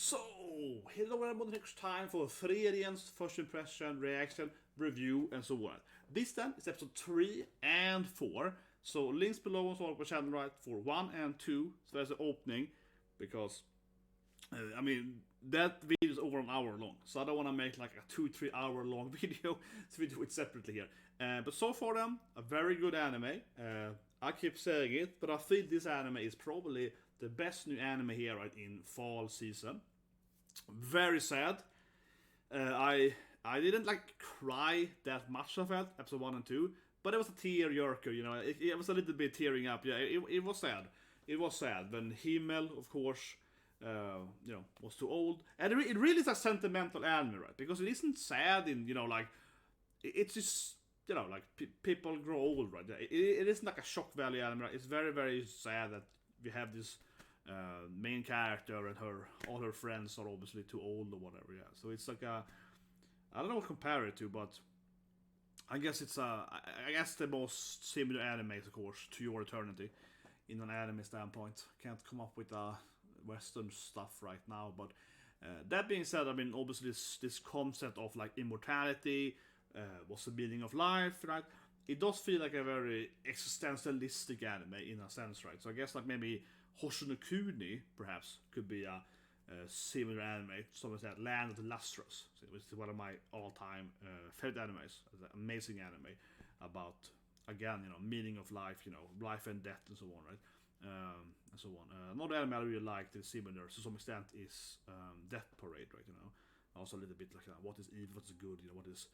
So, hello everyone, it's time for Frieren's first impression, reaction, review, and so on. This then is episode 3 and 4. So, links below on my channel right for 1 and 2. So, there's the opening, because, that video is over an hour long. So, I don't want to make like a 2-3 hour long video, so we do it separately here. But so far then, a very good anime. I keep saying it, but I feel this anime is probably the best new anime here right in fall season. Very sad. I didn't like cry that much of it, episode 1 and 2, but it was a tear-jerker, you know. It was a little bit tearing up. Yeah, it was sad. It was sad when Himmel, of course, was too old, and it really is a sentimental anime, right? Because it isn't sad in, it's just, people grow old, right? It isn't like a shock value anime, right? It's very, very sad that we have this main character and all her friends are obviously too old or whatever. Yeah, so it's like I don't know what to compare it to, but I guess it's I guess the most similar anime, of course, to Your Eternity in an anime standpoint. Can't come up with Western stuff right now, but that being said, I mean, obviously this concept of like immortality, what's the meaning of life, right? It does feel like a very existentialistic anime in a sense, right? So I guess like maybe Hosho no Kuni, perhaps, could be a similar anime. Someone said Land of the Lustrous, which is one of my all-time favorite animes. It's an amazing anime about, again, meaning of life, life and death and so on, right? And so on. Another anime I really like that is similar to some extent is Death Parade, right? Also a little bit like what is evil, what's good, what is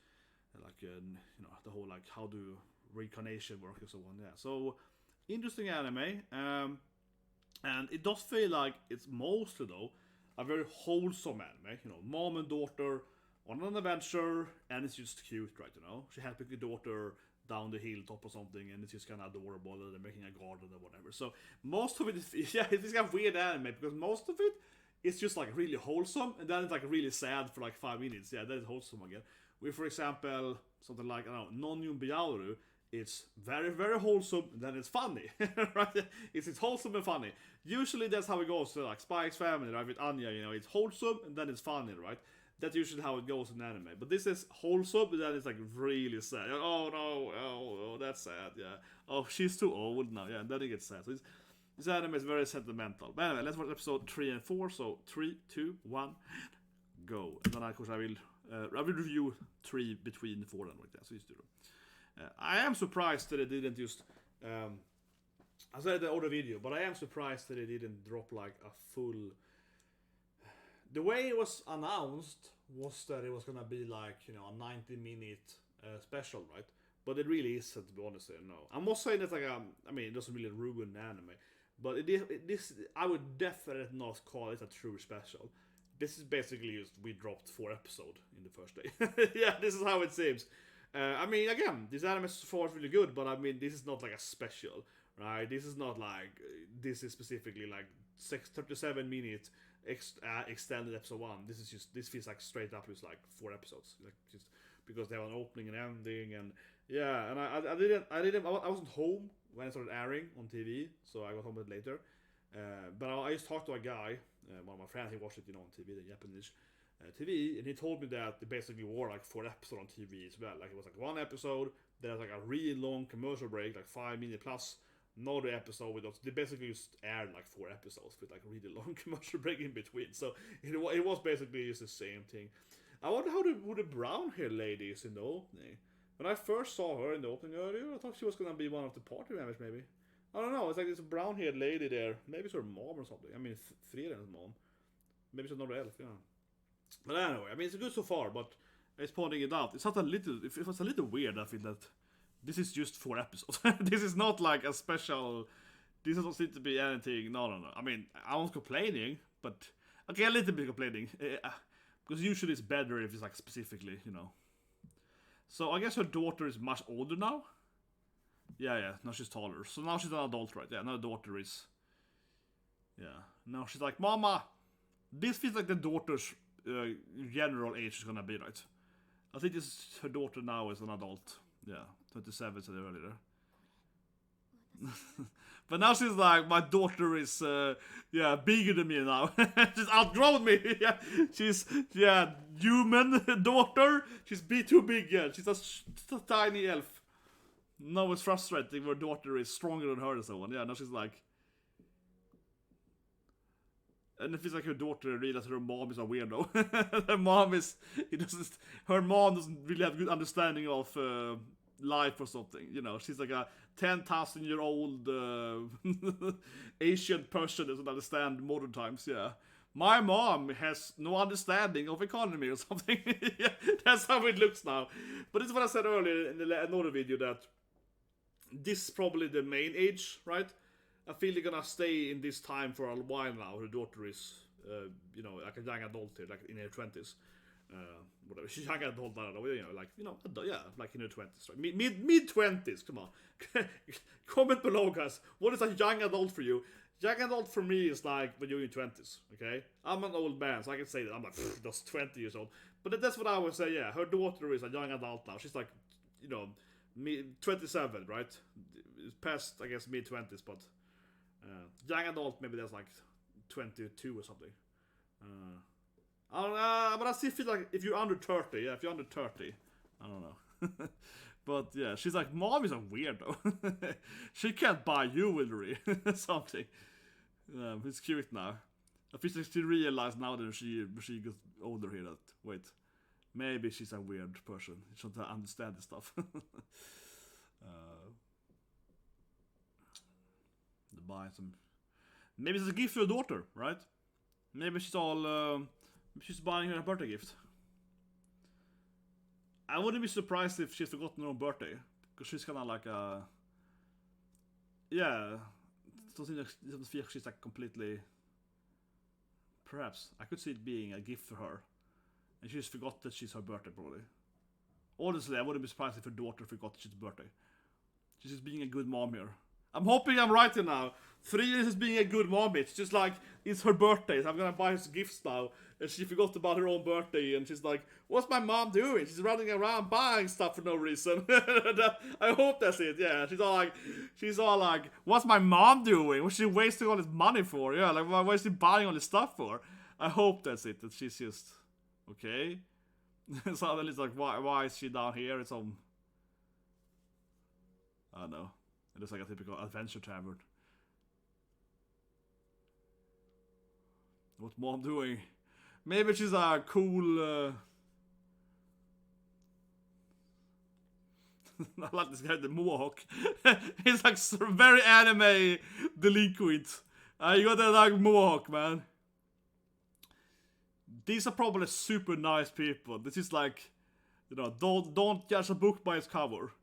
like the whole like how do reincarnation work and so on. Yeah, so interesting anime, and it does feel like it's mostly though a very wholesome anime. Mom and daughter on an adventure, and it's just cute, right? She helping the daughter down the hilltop or something, and it's just kind of adorable, and they're making a garden or whatever. So most of it is it's kind of weird anime because most of it is just like really wholesome, and then it's like really sad for like 5 minutes. Yeah, that is wholesome again. With, for example, something like, I don't know, Nonnyun Byaru, it's very, very wholesome, and then it's funny, right? It's wholesome and funny. Usually that's how it goes, so like Spike's Family, right, with Anya, it's wholesome, and then it's funny, right? That's usually how it goes in anime. But this is wholesome, and then it's like really sad. Oh no, oh, that's sad, yeah. Oh, she's too old now, yeah, and then it gets sad. So this anime is very sentimental. But anyway, let's watch episode 3 and 4, so 3, 2, 1... go. And then of course I will review 3 between 4 and like that. So just do them. I am surprised that it didn't just I said the other video, but I am surprised that it didn't drop like a full. The way it was announced was that it was gonna be like a 90-minute special, right? But it really isn't, to be honest. No, I'm not saying it's like it doesn't really ruin the anime, but this I would definitely not call it a true special. This is basically just we dropped 4 episodes in the first day. Yeah, this is how it seems. Again, this anime is far really good, but this is not like a special, right? This is not like this is specifically like 37-minute extended episode 1. This feels like straight up is like 4 episodes, like just because they have an opening and ending, and yeah. And I wasn't home when it started airing on TV, so I got home a bit later. But I just talked to a guy, one of my friends. He watched it, on TV, the Japanese TV, and he told me that they basically were like 4 episodes on TV as well. Like it was like 1 episode, there's like a really long commercial break, like 5 minutes plus. Another episode with us. They basically just aired like 4 episodes with like really long commercial break in between. So it was basically just the same thing. I wonder who the brown hair lady is in the opening. When I first saw her in the opening earlier, I thought she was gonna be one of the party members, maybe. I don't know, it's like this brown-haired lady there. Maybe it's her mom or something. Frieren's mom. Maybe it's another elf, yeah. But anyway, it's good so far, but it's pointing it out. It's not a little... It was a little weird, I feel, that this is just 4 episodes. This is not like a special... This doesn't seem to be anything... No. I'm not complaining, but... Okay, a little bit complaining. Because usually it's better if it's like specifically, So I guess her daughter is much older now. Yeah, now she's taller. So now she's an adult, right? Yeah, now the daughter is... Yeah, now she's like, Mama! This feels like the daughter's general age is gonna be, right? I think her daughter now is an adult. Yeah, 27 said earlier. But now she's like, my daughter is, bigger than me now. She's outgrown me. Yeah, she's, human daughter. She's too big, yeah. She's a tiny elf. Now it's frustrating. Her daughter is stronger than her and so on. Yeah, now she's like... And it feels like her daughter realizes her mom is a weirdo. Her mom doesn't really have good understanding of life or something. You know, she's like a 10,000-year-old Asian person who doesn't understand modern times. Yeah, my mom has no understanding of economy or something. Yeah, that's how it looks now. But this is what I said earlier in another video, that this is probably the main age, right? I feel they're gonna stay in this time for a while now. Her daughter is, like a young adult here, like in her 20s. Whatever, she's young adult, I don't know, like in her 20s. Right? Mid-20s, come on. Comment below, guys. What is a young adult for you? Young adult for me is like when you're in your 20s, okay? I'm an old man, so I can say that. I'm like, that's 20 years old. But that's what I would say, yeah. Her daughter is a young adult now. She's like, 27, right? It's past, I guess, mid-20s, but... young adult, maybe that's like 22 or something. I don't know, but I still feel like if you're under 30, yeah, if you're under 30, I don't know. But yeah, she's like, mom is a weirdo. She can't buy jewelry, something. It's cute now. I feel like she realized now that she gets older here that, wait, maybe she's a weird person. She doesn't understand this stuff. Buy some. Maybe it's a gift for her daughter, right? Maybe she's buying her a birthday gift. I wouldn't be surprised if she's forgotten her own birthday, because she's kind of like a. Yeah, it doesn't feel like she's like completely. Perhaps I could see it being a gift for her, and she just forgot that she's her birthday probably. Honestly, I wouldn't be surprised if her daughter forgot that she's birthday. She's just being a good mom here. I'm hoping I'm right here now. Frieren is being a good mom. It's just like, it's her birthday, so I'm gonna buy her gifts now. And she forgot about her own birthday, and she's like, what's my mom doing? She's running around buying stuff for no reason. I hope that's it, yeah. She's all like, what's my mom doing? What's she wasting all this money for? Yeah, like, what is she buying all this stuff for? I hope that's it, that she's just, okay. So then it's like, why is she down here? It's some, I don't know. It looks like a typical adventure tavern. What's mom doing? Maybe she's a cool... I like this guy, the mohawk. He's like very anime delinquent. You got that like mohawk, man. These are probably super nice people. This is like, don't judge a book by its cover.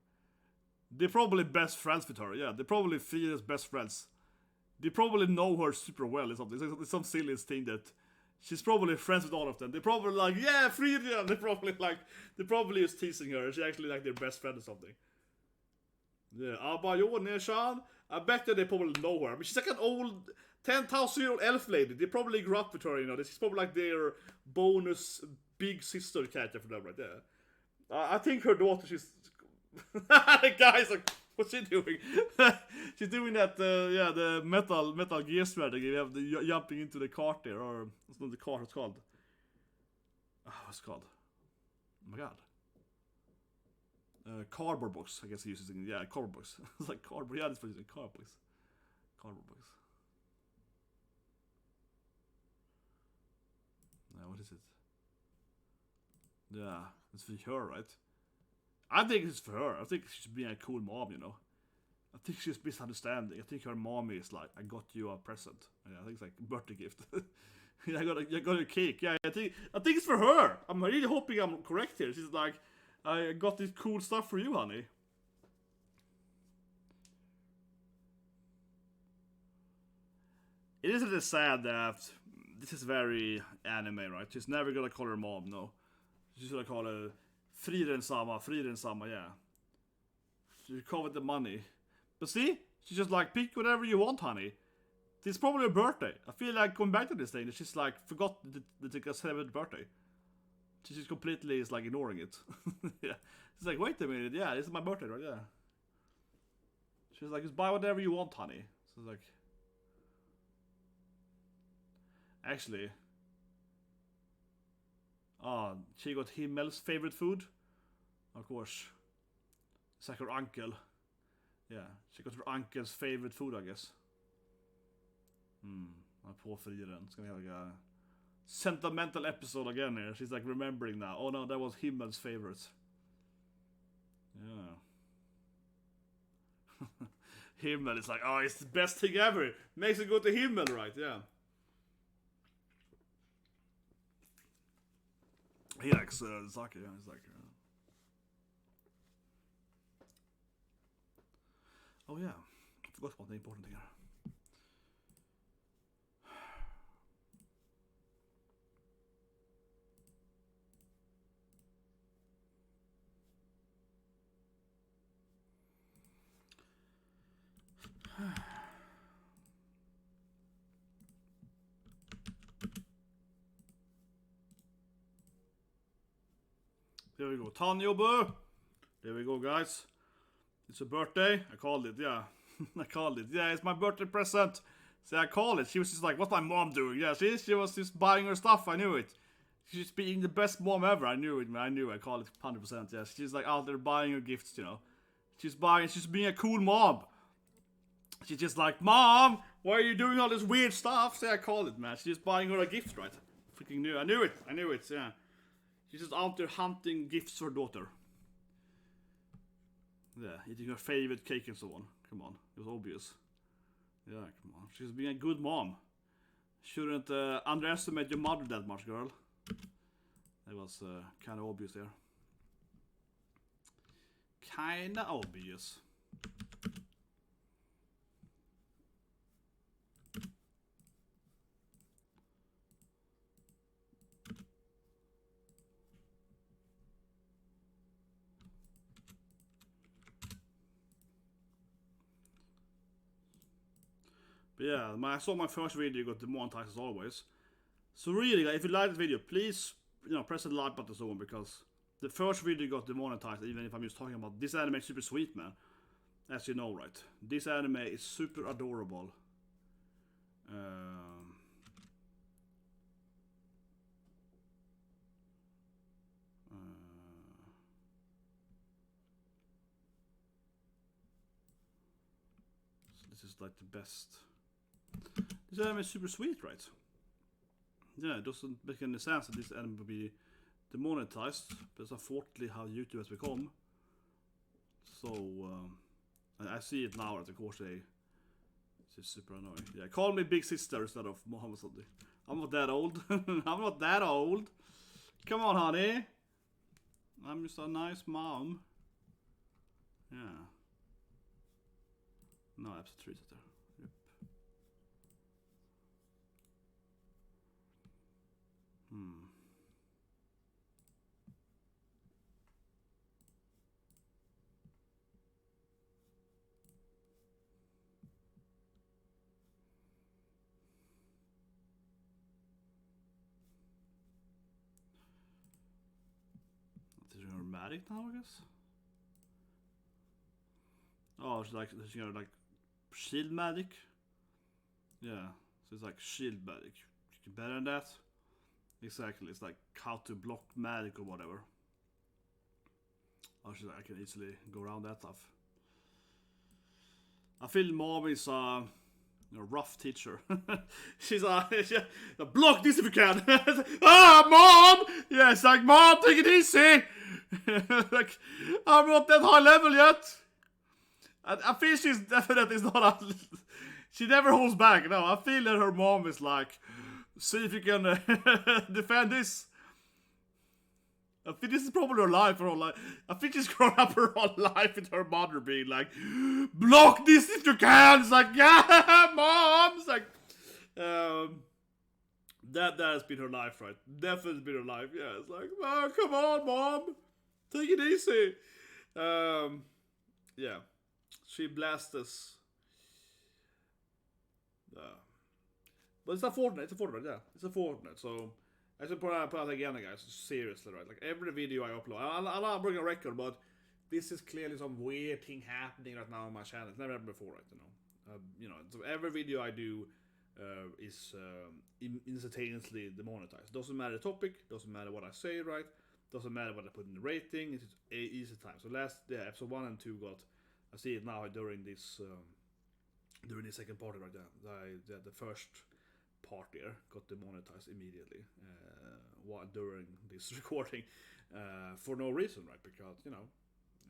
They're probably best friends with her, yeah. They're probably Frieren's best friends. They probably know her super well or something. It's some silly thing that she's probably friends with all of them. They're probably like, yeah, Frieren! They're probably just teasing her. She's actually like their best friend or something. Yeah, I bet that they probably know her. I mean, she's like an old 10,000-year-old elf lady. They probably grew up with her, She's probably like their bonus big sister character for them right there. I think her daughter, she's... The guy's like, what's she doing? She's doing that, the metal gear strategy. You have the jumping into the cart there, or it's not the cart, it's called. What's it called? Oh my god. Cardboard box, I guess he uses it. Yeah, cardboard box. It's like cardboard. Yeah, this was using cardboard box. Cardboard box. What is it? Yeah, it's for her, right? I think it's for her. I think she's being a cool mom, I think she's misunderstanding. I think her mom is like, I got you a present. Yeah, I think it's like a birthday gift. Yeah, I got a cake. Yeah, I think it's for her. I'm really hoping I'm correct here. She's like, I got this cool stuff for you, honey. It is really sad that this is very anime, right? She's never gonna call her mom, no. She's gonna call her Frieren-sama, yeah. She call it the money. But see? She's just like, pick whatever you want, honey. It's probably her birthday. I feel like going back to this thing, that she's like, forgot that it's her 7th birthday. She just completely is like ignoring it. Yeah. She's like, wait a minute, yeah, this is my birthday, right? Yeah. She's like, just buy whatever you want, honey. So like, actually, she got Himmel's favorite food, of course. It's like her uncle. Yeah, she got her uncle's favorite food, I guess. På Frieren. Ska vi ha like a sentimental episode again here. She's like remembering now. Oh no, that was Himmel's favorite. Yeah. Himmel is like, oh, it's the best thing ever. Makes it go to Himmel, right? Yeah. He likes sake, yeah. He's like, oh yeah, I forgot about the important thing here. There we go, Tanjobu. There we go, guys. It's a birthday. I called it, yeah. I called it. Yeah, it's my birthday present. See, I called it. She was just like, what's my mom doing? Yeah, she was just buying her stuff. I knew it. She's being the best mom ever. I knew it, man. I knew. I called it 100%. Yeah, she's like out there buying her gifts, you know. She's being a cool mom. She's just like, Mom, why are you doing all this weird stuff? See, I called it, man. She's just buying her a gift, right? Freaking knew. I knew it, yeah. She's just out there hunting gifts for her daughter. Yeah, eating her favorite cake and so on. Come on, it was obvious. Yeah, come on. She's being a good mom. Shouldn't underestimate your mother that much, girl. That was kind of obvious there. Kinda obvious. But yeah, I saw my first video got demonetized as always. So really, if you like this video, please, press the like button so on, because the first video got demonetized, even if I'm just talking about this anime is super sweet, man. As you know, right? This anime is super adorable. So this is like the best. This anime is super sweet, right? Yeah, it doesn't make any sense that this anime will be demonetized, but that's unfortunately how YouTube has become. So, and I see it now, of course, it's just super annoying. Yeah, call me big sister instead of Mohammed Sadi. I'm not that old. I'm not that old. Come on, honey. I'm just a nice mom. Yeah. No, episode 3 is there. Yep. Is it dramatic now, I guess? Oh, she's gonna like shield magic. Yeah, so it's like shield magic. You can better than that. Exactly, it's like how to block magic or whatever. Oh, she's like, I can easily go around that stuff. I feel Mom is a rough teacher. She's block this if you can. Mom! Yeah, it's like, Mom, take it easy. Like, I'm not that high level yet. I feel she's definitely not she never holds back. No, I feel that her mom is like, see if you can defend this. I think this is probably her life, I think she's grown up her whole life with her mother being like, block this if you can. It's like, yeah, Mom. It's like, that has been her life, right? Definitely been her life. Yeah, it's like, oh, come on, Mom, take it easy. Yeah, she blasts us. But it's a Fortnite, yeah. It's a Fortnite, so I should put out again, guys, seriously, right? Like, every video I upload, I'll bring a record, but this is clearly some weird thing happening right now on my channel. It's never happened before, right, You know, so every video I do is instantaneously demonetized. Doesn't matter the topic, doesn't matter what I say, right? Doesn't matter what I put in the rating. It's easy time. So episode 1 and 2 got. I see it now during this during the second part right there. The first part there got demonetized immediately during this recording for no reason, right? Because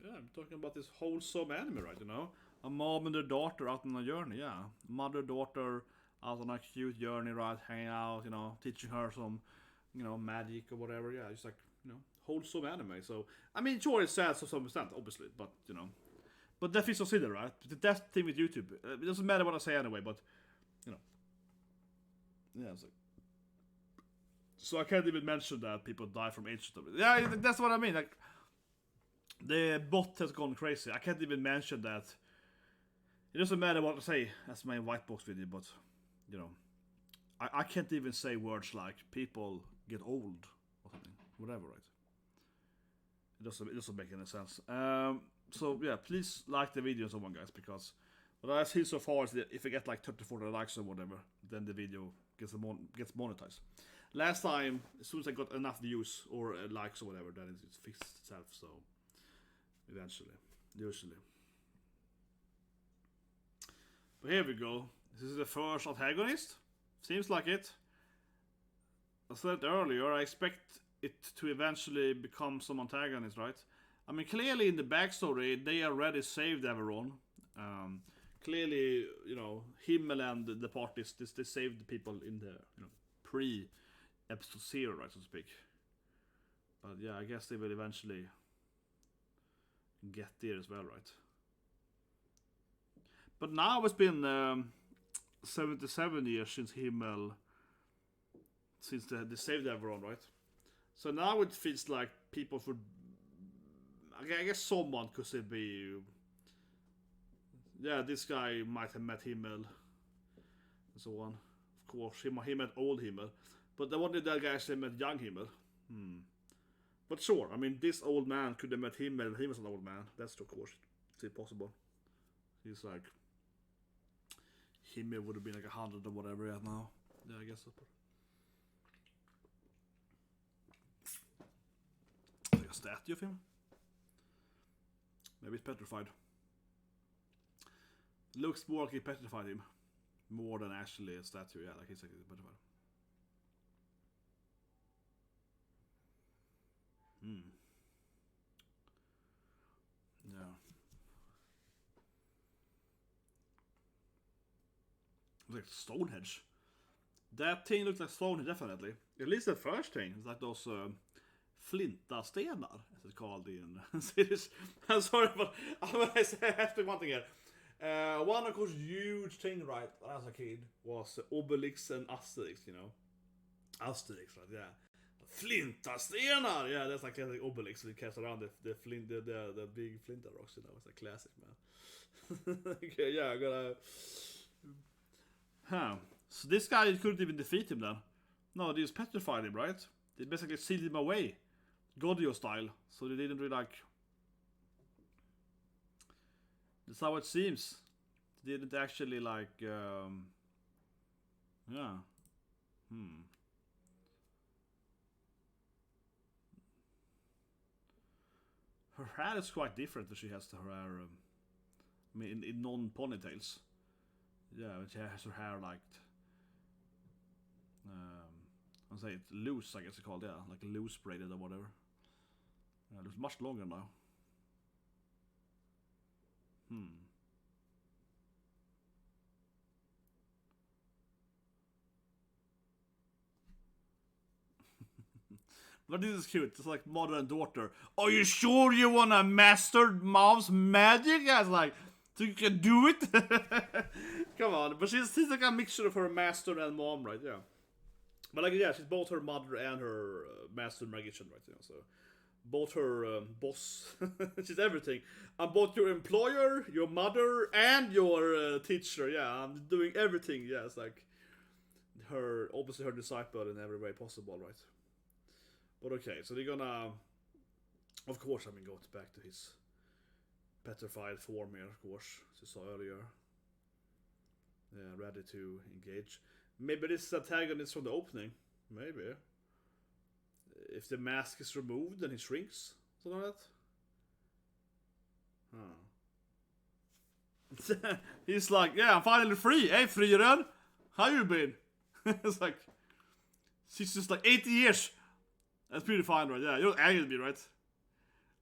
I'm talking about this wholesome anime, right? A mom and a daughter out on a journey, yeah. Mother-daughter out on a cute journey, right? Hanging out, teaching her some, magic or whatever. Yeah, it's like, wholesome anime. So, I mean, sure, it's sad to some extent, obviously, but, But that is considered, right? That's the thing with YouTube. It doesn't matter what I say anyway, but, Yeah, it's like... So I can't even mention that people die from age stuff. Yeah, that's what I mean. Like, the bot has gone crazy. I can't even mention that. It doesn't matter what I say as my white box video, but I can't even say words like people get old or something, whatever, right? It doesn't make any sense. So yeah, please like the video, someone, guys, because what I've seen so far is that if I get like 30-40 likes or whatever, then the video gets monetized. Last time, as soon as I got enough views or likes or whatever, then it fixed itself. So eventually, usually. But here we go. This is the first antagonist. Seems like it. I said earlier, I expect it to eventually become some antagonist, right? I mean, clearly in the backstory, they already saved everyone. Clearly, Himmel and the parties, they saved the people in the pre-episode 0, right, so to speak. But yeah, I guess they will eventually get there as well, right? But now it's been 77 years since Himmel, since they saved everyone, right? So now it feels like people would... I guess someone could say be... Yeah, this guy might have met Himmel and so on. Of course, he met old Himmel. But the one that guy actually met young Himmel. But sure, I mean, this old man could have met Himmel and he was an old man. That's of course, it's possible. He's like... Himmel would have been like 100 or whatever right now. Yeah, I guess so. Like a statue of him? Maybe it's petrified. Looks more like he petrified him. More than actually a statue, yeah, like he's like petrified. Yeah. Like Stonehenge. That thing looks like Stonehenge, definitely. At least the first thing. It's like those flintastenar, as it's called in Swedish. I'm sorry, but I'm gonna say I have to one thing here. One of course huge thing, right, as a kid was Obelix and Asterix, Asterix, right, yeah. Flintastenar! Yeah, that's like Obelix, so he cast around the big flinta rocks, it's a classic, man. Okay, yeah, I gotta... Huh. So this guy couldn't even defeat him then. No, they just petrified him, right? They basically sealed him away. Godio style. So they didn't really like... That's how it seems. They didn't actually like... Yeah. Her hair is quite different than she has to her hair. I mean, in non-ponytails. Yeah, she has her hair like... I'll say it's loose, I guess it's called, yeah. Like loose braided or whatever. Yeah, it looks much longer now. But this is cute. It's like mother and daughter. Are you sure you wanna master mom's magic? Yeah, it's like, so you can do it? Come on. But she's like a mixture of her master and mom, right? Yeah. But like, yeah, she's both her mother and her master magician, right? So both her boss. She's everything. I'm both your employer, your mother, and your teacher. Yeah, I'm doing everything. Yeah, it's like obviously her disciple in every way possible, right? But okay, so they're gonna, of course, I mean, go back to his petrified form here, of course, as you saw earlier. ready to engage. Maybe this is antagonist from the opening. Maybe. If the mask is removed, then he shrinks. Something like that. Huh. He's like, yeah, I'm finally free. Hey, Frieren, how you been? It's like, she's just like 80 years. That's pretty fine, right? Yeah, you're angry at me, right?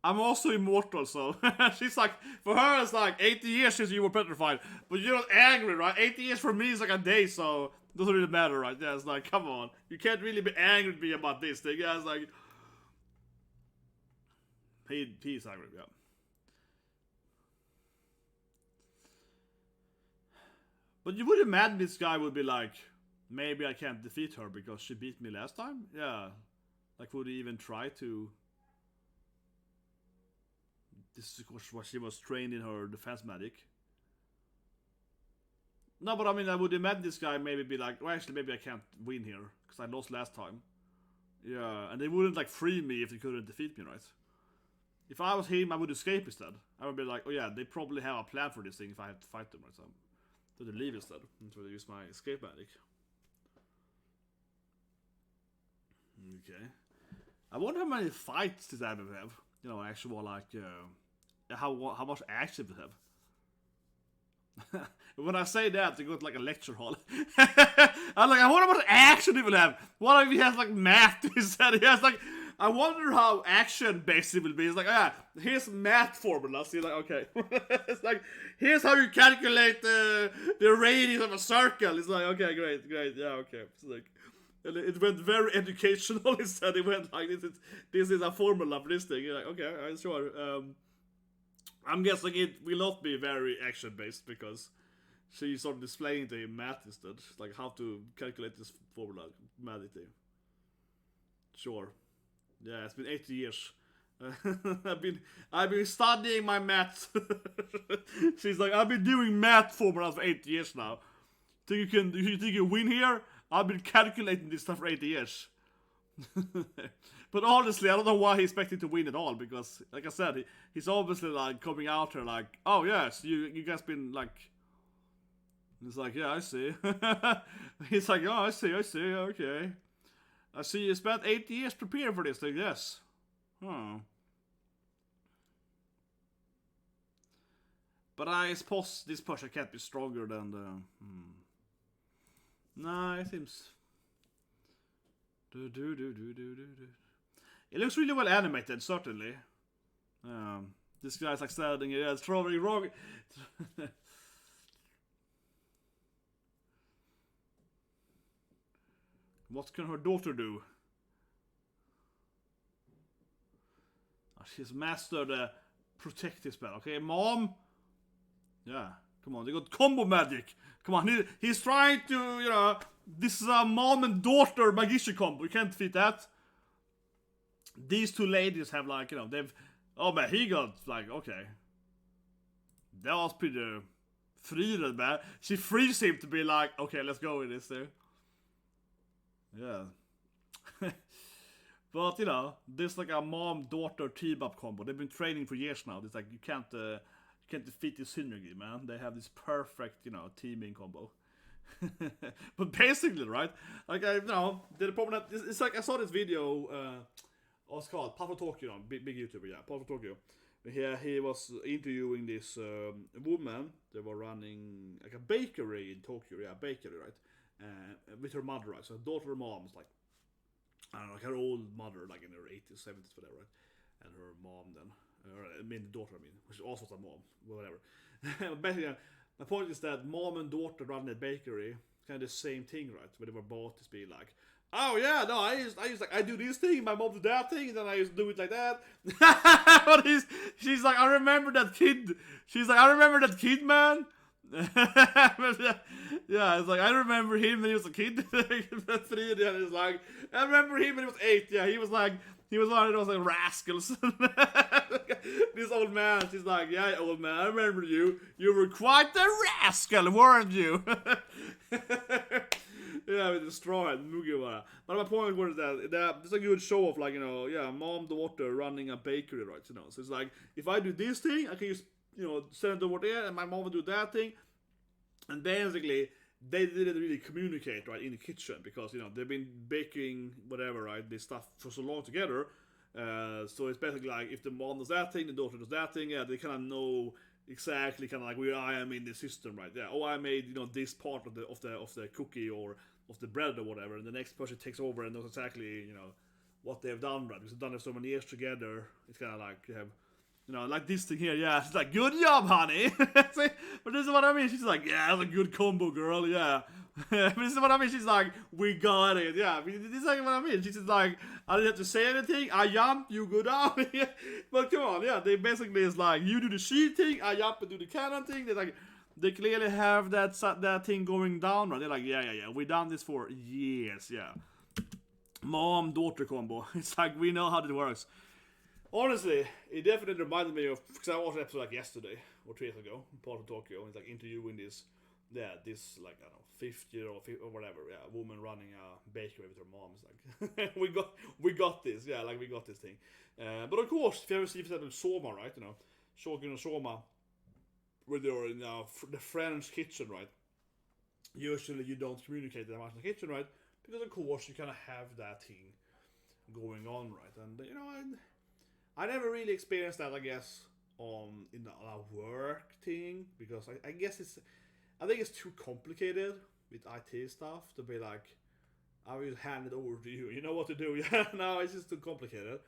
I'm also immortal, so she's like, for her it's like 80 years since you were petrified, but you're not angry, right? 80 years for me is like a day, so it doesn't really matter, right? Yeah, it's like, come on, you can't really be angry at me about this thing. Yeah, it's like, he's angry, yeah. But you would imagine this guy would be like, maybe I can't defeat her because she beat me last time? Yeah, like would he even try to? This is of course what she was trained in her defense magic. No, but I mean, I would imagine this guy maybe be like, well, actually, maybe I can't win here because I lost last time. Yeah, and they wouldn't like free me if they couldn't defeat me, right? If I was him, I would escape instead. I would be like, oh yeah, they probably have a plan for this thing if I have to fight them or something. So they leave instead. So they use my escape magic. Okay. I wonder how many fights this anime have. You know, actual like how much action they have. When I say that, they go to like a lecture hall. I'm like, I wonder how much action he will have. What if he has like math instead? He has like, I wonder how action based it will be. It's like, yeah, here's math formulas. You're like, okay. It's like, here's how you calculate the radius of a circle. It's like, okay, great, yeah, okay. It's like, it went very educational instead. It went like, this is a formula for this thing. You're like, okay, I'm sure. I'm guessing it will not be very action based because she started displaying the math instead, like how to calculate this formula, math thing. Sure. Yeah, it's been 80 years. I've been studying my math. She's like, I've been doing math formulas for 80 years now. You think you win here? I've been calculating this stuff for 80 years. But honestly, I don't know why he expected to win at all, because, like I said, he's obviously like coming out here like, oh yes, you guys been like. He's like, yeah, I see. He's like, oh, I see, okay. I see you spent 80 years preparing for this thing, yes. But I suppose this person can't be stronger than the. Nah, it seems. It looks really well animated, certainly. This guy's like standing here, throwing wrong. What can her daughter do? She's mastered the protective spell. Okay, mom. Yeah, come on, they got combo magic. Come on, he's trying to, this is a mom and daughter magician combo. You can't defeat that. These two ladies have like, they've. Oh man, he got like, okay. That was pretty Frieren, man. She frees him to be like, okay, let's go with this there. Yeah. But there's like a mom-daughter team-up combo. They've been training for years now. It's like you can't defeat this synergy, man. They have this perfect, teaming combo. But basically, right? Like the problem that it's like I saw this video. What's it called? Path of Tokyo, big YouTuber, yeah, Path of Tokyo. He was interviewing this woman. They were running like a bakery in Tokyo, yeah, bakery, right? With her mother, right? So her daughter and mom is like, I don't know, like her old mother, like in her 80s, 70s, whatever, right? And her mom then, the daughter, which also was a mom, whatever. Basically, my point is that mom and daughter running a bakery, kind of the same thing, right? Where they were both to be like, oh yeah, no, I do this thing, my mom do that thing, and then I used to do it like that. But she's like, I remember that kid. She's like, I remember that kid, man. Yeah, it's like I remember him when he was a kid. Frieren is like, I remember him when he was 8. Yeah, he was one of those like rascals. This old man, she's like, yeah, old man, I remember you. You were quite the rascal, weren't you? Yeah, we destroyed Mugiwara. But my point was that it's a good show of like, mom, daughter running a bakery, right? So it's like, if I do this thing, I can just, send it over there, and my mom will do that thing. And basically, they didn't really communicate right in the kitchen because they've been baking whatever right this stuff for so long together. So it's basically like if the mom does that thing, the daughter does that thing. Yeah, they kind of know exactly kind of like where I am in the system, right? Yeah. Oh, I made this part of the cookie or of the bread or whatever, and the next person takes over and knows exactly what they've done, right? Because they've done it so many years together. It's kind of like you have. Like this thing here, yeah, it's like, good job, honey. See? But this is what I mean. She's like, yeah, that's a good combo, girl, yeah. But this is what I mean. She's like, we got it, yeah. This is like what I mean. She's just like, I didn't have to say anything. I jump, you go down. But come on, yeah. They basically is like, you do the sheet thing, I jump and do the cannon thing. They're like, they clearly have that thing going down, right? They're like, yeah. We done this for years, yeah. Mom-daughter combo. It's like, we know how it works. Honestly, it definitely reminded me of, because I watched an episode like yesterday or 2 years ago, part of Tokyo, and it's like interviewing this like I don't know 50 or whatever, yeah, woman running a bakery with her mom. It's like we got this, yeah, like we got this thing. But of course, if you ever see Soma, right, Shogun and Soma, where they're in the French kitchen, right? Usually you don't communicate that much in the kitchen, right? Because of course you kind of have that thing going on, right? And I never really experienced that, I guess, in a work thing, because I guess I think it's too complicated with IT stuff to be like, I will hand it over to you. You know what to do. Yeah, no, it's just too complicated.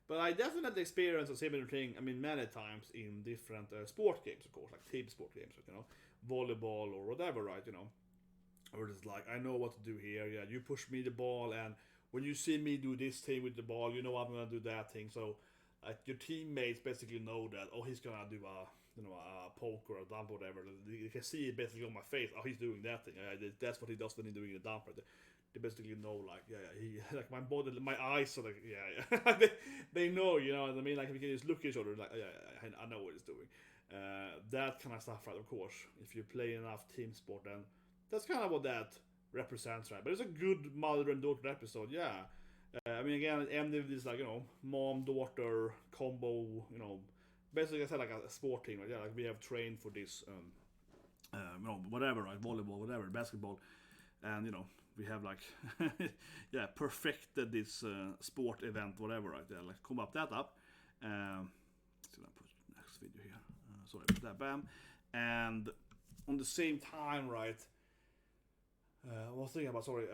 But I definitely experienced a similar thing, many times in different sport games, of course, like team sport games, volleyball or whatever, right, Or it's like, I know what to do here, yeah, you push me the ball, and when you see me do this thing with the ball, I'm gonna do that thing, so your teammates basically know that, oh, he's gonna do a poke or a dump or whatever. You can see it basically on my face. Oh, he's doing that thing. That's what he does when he's doing a dump. Right? They basically know, like, he like my body, my eyes are like, yeah. they know, what I mean? Like, we can just look at each other, like, I know what he's doing. That kind of stuff, right? Of course, if you play enough team sport, then that's kind of what that represents, right? But it's a good mother and daughter episode, yeah. Again, it ended with this, like, mom-daughter combo, basically I said like a sport team, right? Yeah, like we have trained for this, whatever, right? Volleyball, whatever, basketball, and, we have like, yeah, perfected this sport event, whatever, right? Yeah, like come up that up. Let's put next video here. Sorry about that, bam. And on the same time, right? I was thinking about, sorry,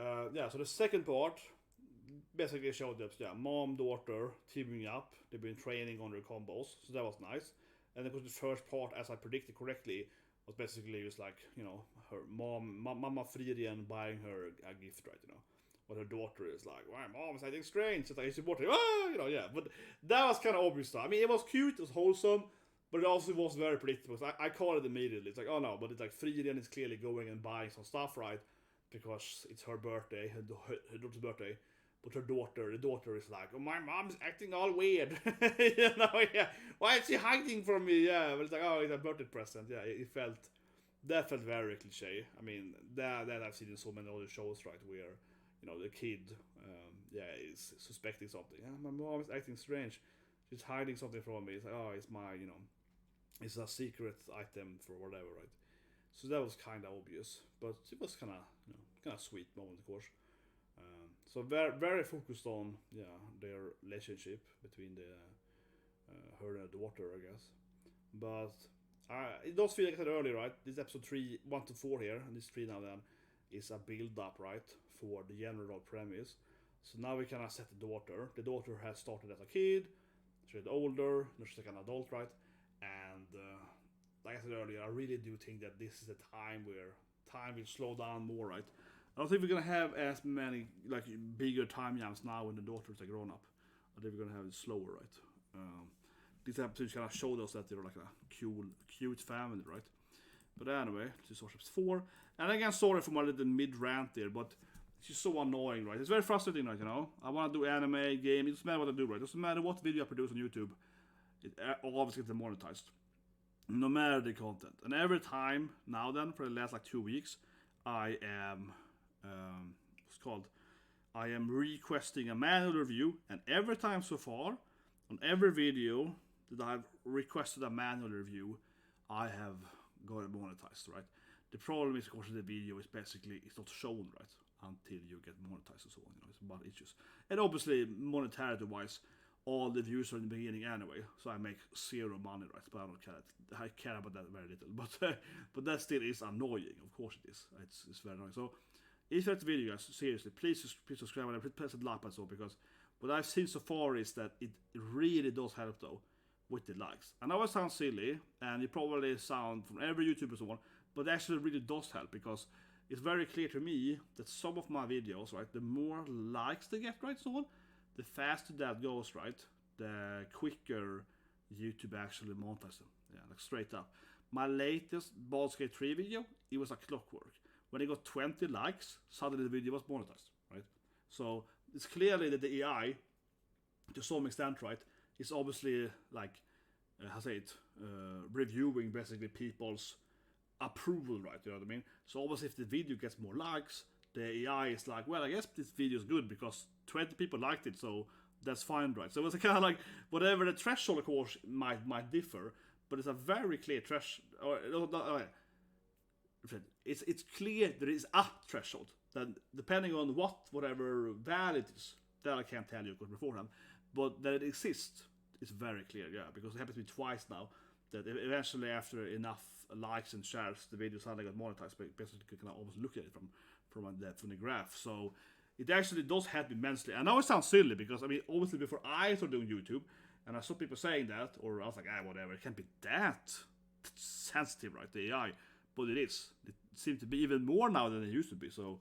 so the second part basically showed that, mom, daughter teaming up. They've been training on their combos, so that was nice. And of course, the first part, as I predicted correctly, was basically just like, her Mama Frieren buying her a gift, right? But her daughter is like, my mom's acting strange. It's like, she's watching, yeah. But that was kind of obvious stuff. It was cute, it was wholesome, but it also was very predictable. So I called it immediately. It's like, oh no, but it's like Frieren is clearly going and buying some stuff, right? Because it's her birthday, her daughter's birthday. But the daughter is like, oh, my mom's acting all weird. Yeah. Why is she hiding from me? Yeah, but it's like, oh, it's a birthday present. Yeah, that felt very cliche. That I've seen in so many other shows, right, where, the kid, is suspecting something. My mom is acting strange. She's hiding something from me. It's like, oh, it's my, it's a secret item for whatever, right? So that was kind of obvious, but it was kind of sweet moment, of course. So very, very focused on their relationship between her and her daughter, I guess. But it does feel like I said earlier, right? This episode 1 to 4 here, and this 3 now then is a build up, right, for the general premise. So now we kind of set the daughter. The daughter has started as a kid. She's older. Now she's like an adult, right? And like I said earlier, I really do think that this is a time where time will slow down more, right? I don't think we're gonna have as many like bigger time jumps now when the daughters are grown up. I think we're gonna have it slower, right? This episode kind of showed us that they're like a cute family, right? But anyway, this is episode 4. And again, sorry for my little mid rant there, but it's just so annoying, right? It's very frustrating, right? I want to do anime, game. It doesn't matter what I do, right? It doesn't matter what video I produce on YouTube. It always gets demonetized, no matter the content. And every time now, then for the last like 2 weeks, I am. I am requesting a manual review, and every time so far, on every video that I've requested a manual review, I have got it monetized, right? The problem is, of course, the video is basically it's not shown right until you get monetized and so on. It's about issues, and obviously monetarity-wise, all the views are in the beginning anyway, so I make zero money, right? But I don't care. I care about that very little, but that still is annoying. Of course it is. It's very annoying. So if you like the video, guys, seriously, please subscribe and press the like button, so because what I've seen so far is that it really does help though with the likes. I know it sounds silly, and it probably sound from every YouTuber and so on, but actually really does help because it's very clear to me that some of my videos, right, the more likes they get, right, so on, the faster that goes, right, the quicker YouTube actually monetizes them. Yeah, like straight up. My latest Baldur's Gate 3 video, it was like clockwork. When it got 20 likes, suddenly the video was monetized, right? So it's clearly that the AI, to some extent, right, is obviously like, reviewing basically people's approval, right? You know what I mean? So obviously, if the video gets more likes, the AI is like, well, I guess this video is good because 20 people liked it, so that's fine, right? So it's kind of like whatever the threshold, of course, might differ, but it's a very clear threshold. It's clear there is a threshold that depending on whatever value it is, that I can't tell you beforehand, but that it exists is very clear, yeah, because it happened to me twice now. That eventually, after enough likes and shares, the video suddenly got monetized. But basically, you can almost look at it from the graph. So it actually does help immensely. I know it sounds silly because I mean, obviously, before I started doing YouTube, and I saw people saying that, or I was like, whatever, it can't be that sensitive, right? The AI, but it is. It seems to be even more now than it used to be. So,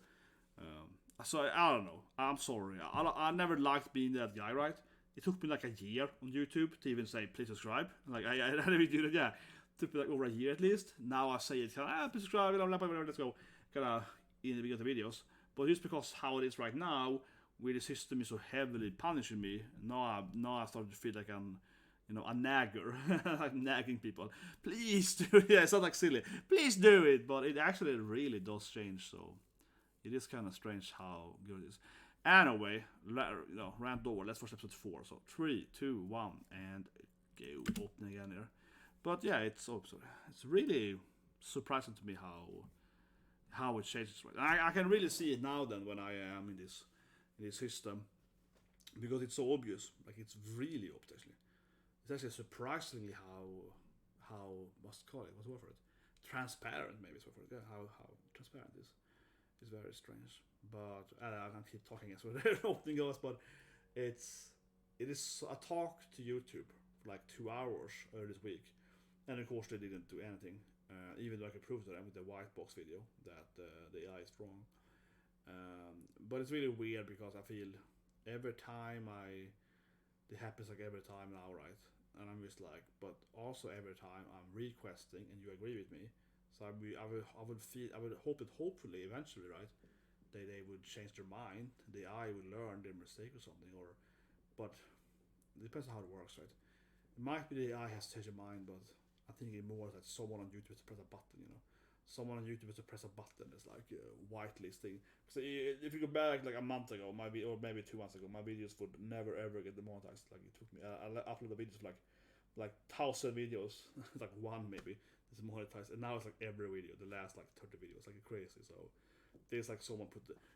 I don't know. I'm sorry. I never liked being that guy, right? It took me like a year on YouTube to even say please subscribe. Like I never do that. Yeah, it took me like over a year at least. Now I say it, please subscribe. Let's go, kind of in the beginning of the videos. But just because how it is right now, where the system is so heavily punishing me, now I start to feel like I'm, a nagger, like nagging people. Please do it. Yeah, it sounds like silly. Please do it, but it actually really does change. So it is kind of strange how good it is. Anyway, rant over. Let's watch episode 4. So 3, 2, 1, and go. Open again here. But yeah, it's really surprising to me how it changes. Right, I can really see it now. Then when I am in this system, because it's so obvious. Like it's really obvious. Actually, it's actually surprisingly how what's it called? What's the word for it? Transparent, maybe it's the word for it. Yeah, how transparent it is. It's very strange. But I can't keep talking as well. Opening goes, but it is. I talked to YouTube for like 2 hours earlier this week, and of course they didn't do anything. Even though I could prove to them with the white box video that the AI is wrong. But it's really weird because I feel every time it happens like every time now, right? And I'm just like, but also every time I'm requesting and you agree with me. So I would hope that hopefully eventually, right? They would change their mind. The AI would learn their mistake or something, but it depends on how it works, right? It might be the AI has changed their mind, but I think it more that someone on YouTube has to press a button, Someone on YouTube has to press a button. It's like whitelisting. So if you go back like a month ago, or maybe 2 months ago, my videos would never ever get demonetized. Like it took me, I uploaded videos of like 1,000 videos, like one maybe is monetized, and now it's like every video, the last like 30 videos, like crazy. So there's like someone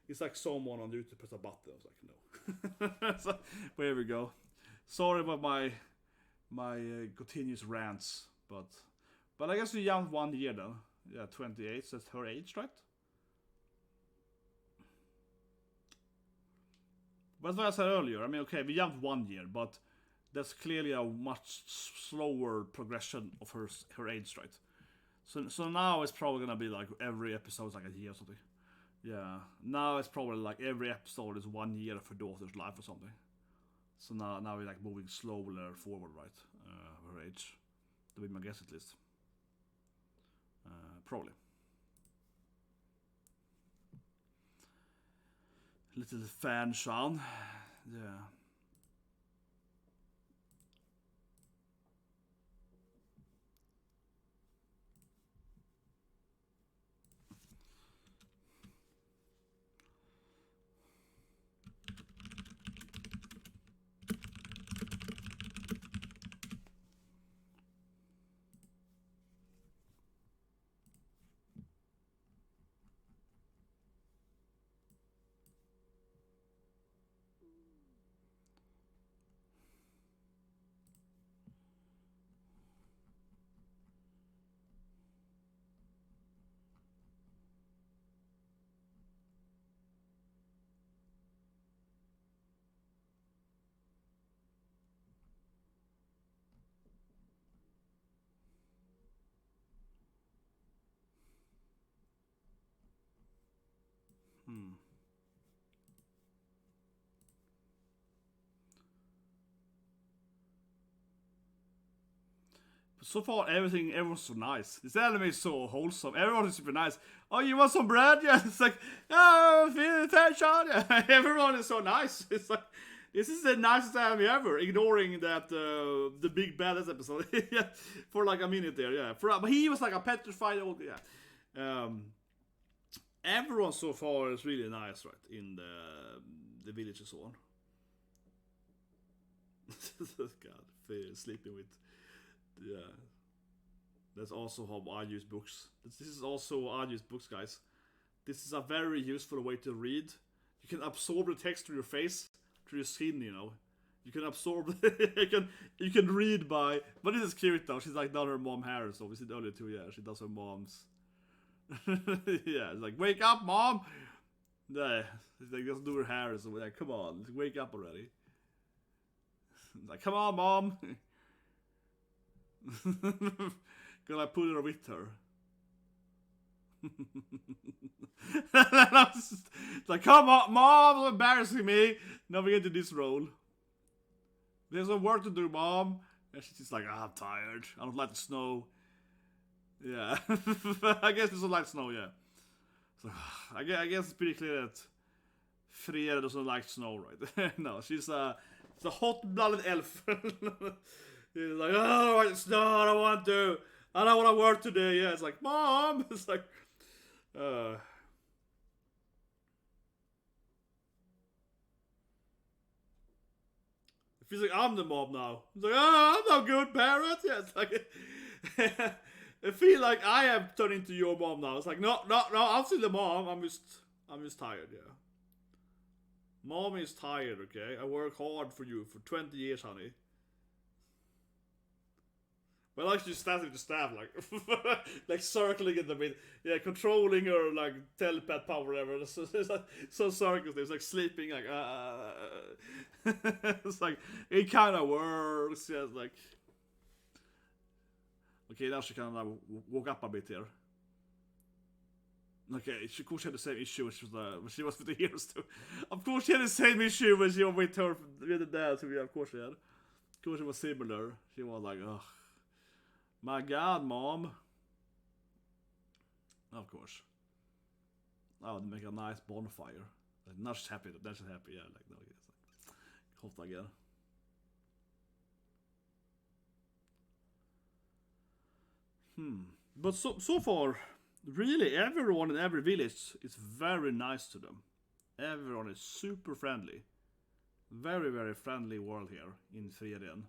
it's like someone on YouTube press a button. I was like, no. So, but here we go. Sorry about my continuous rants, but I guess we jumped 1 year then. Yeah, 28. So that's her age, right? But as I said earlier, I mean, okay, we jumped 1 year, but that's clearly a much slower progression of her age, right? So now it's probably gonna be like every episode is like a year or something. Yeah, now it's probably like every episode is 1 year of her daughter's life or something. So now we're like moving slower forward, right? Her age. That would be my guess at least. Probably. Little fan sound. Yeah. So far, everyone's so nice. This anime is so wholesome. Everyone is super nice. Oh, you want some bread? Yeah, it's like, oh, fair shot. Yeah. Everyone is so nice. It's like, this is the nicest anime ever. Ignoring that the big badass episode yeah, for like a minute there. Yeah, but he was like a petrified old. Yeah. Everyone so far is really nice, right? In the village and so on. God, sleeping with. Yeah, that's also how I use books. This is also how I use books, guys. This is a very useful way to read. You can absorb the text through your face, through your skin. You know, you can absorb. you can read by. But this is cute though. She's like done her mom hair, so we said earlier too. Yeah, she does her mom's. Yeah, it's like wake up, mom. Yeah, it's like just do her hair. So like, come on, wake up already. It's like, come on, mom. Gonna put her with her. It's like, come on, mom, embarrassing me. Now we get to this role. There's some work to do, mom. And she's just like, I'm tired. I don't like the snow. Yeah. I guess there's a like snow, yeah. So, I guess it's pretty clear that Frieren doesn't like snow, right? No, she's a hot-blooded elf. He's like, oh, it's no, I don't want to. I don't want to work today. Yeah, it's like, mom. It's like, It feels like I'm the mom now. It's like, oh, I'm no good parent. Yeah, it's like, I feel like I have turned into your mom now. It's like, no, I'm still the mom. I'm just tired. Yeah. Mom is tired. Okay, I work hard for you for 20 years, honey. Well, I actually started to stab, like, like circling in the middle, yeah, controlling her like telepath power, whatever. It's like so circus. It's like sleeping, like, it's like it kind of works. Yeah, it's like, okay, now she kind of woke up a bit here. Okay, of course she had the same issue when she was with the heroes too. Of course she had the same issue when she was with her with the dad. So yeah, of course she had. Of course it was similar. She was like, ugh. My God, mom. Of course. I would make a nice bonfire. Like, now she's happy. Then she's happy. Yeah, like, no, it's like hot again. But so far, really, everyone in every village is very nice to them. Everyone is super friendly. Very, very friendly world here in Frieren.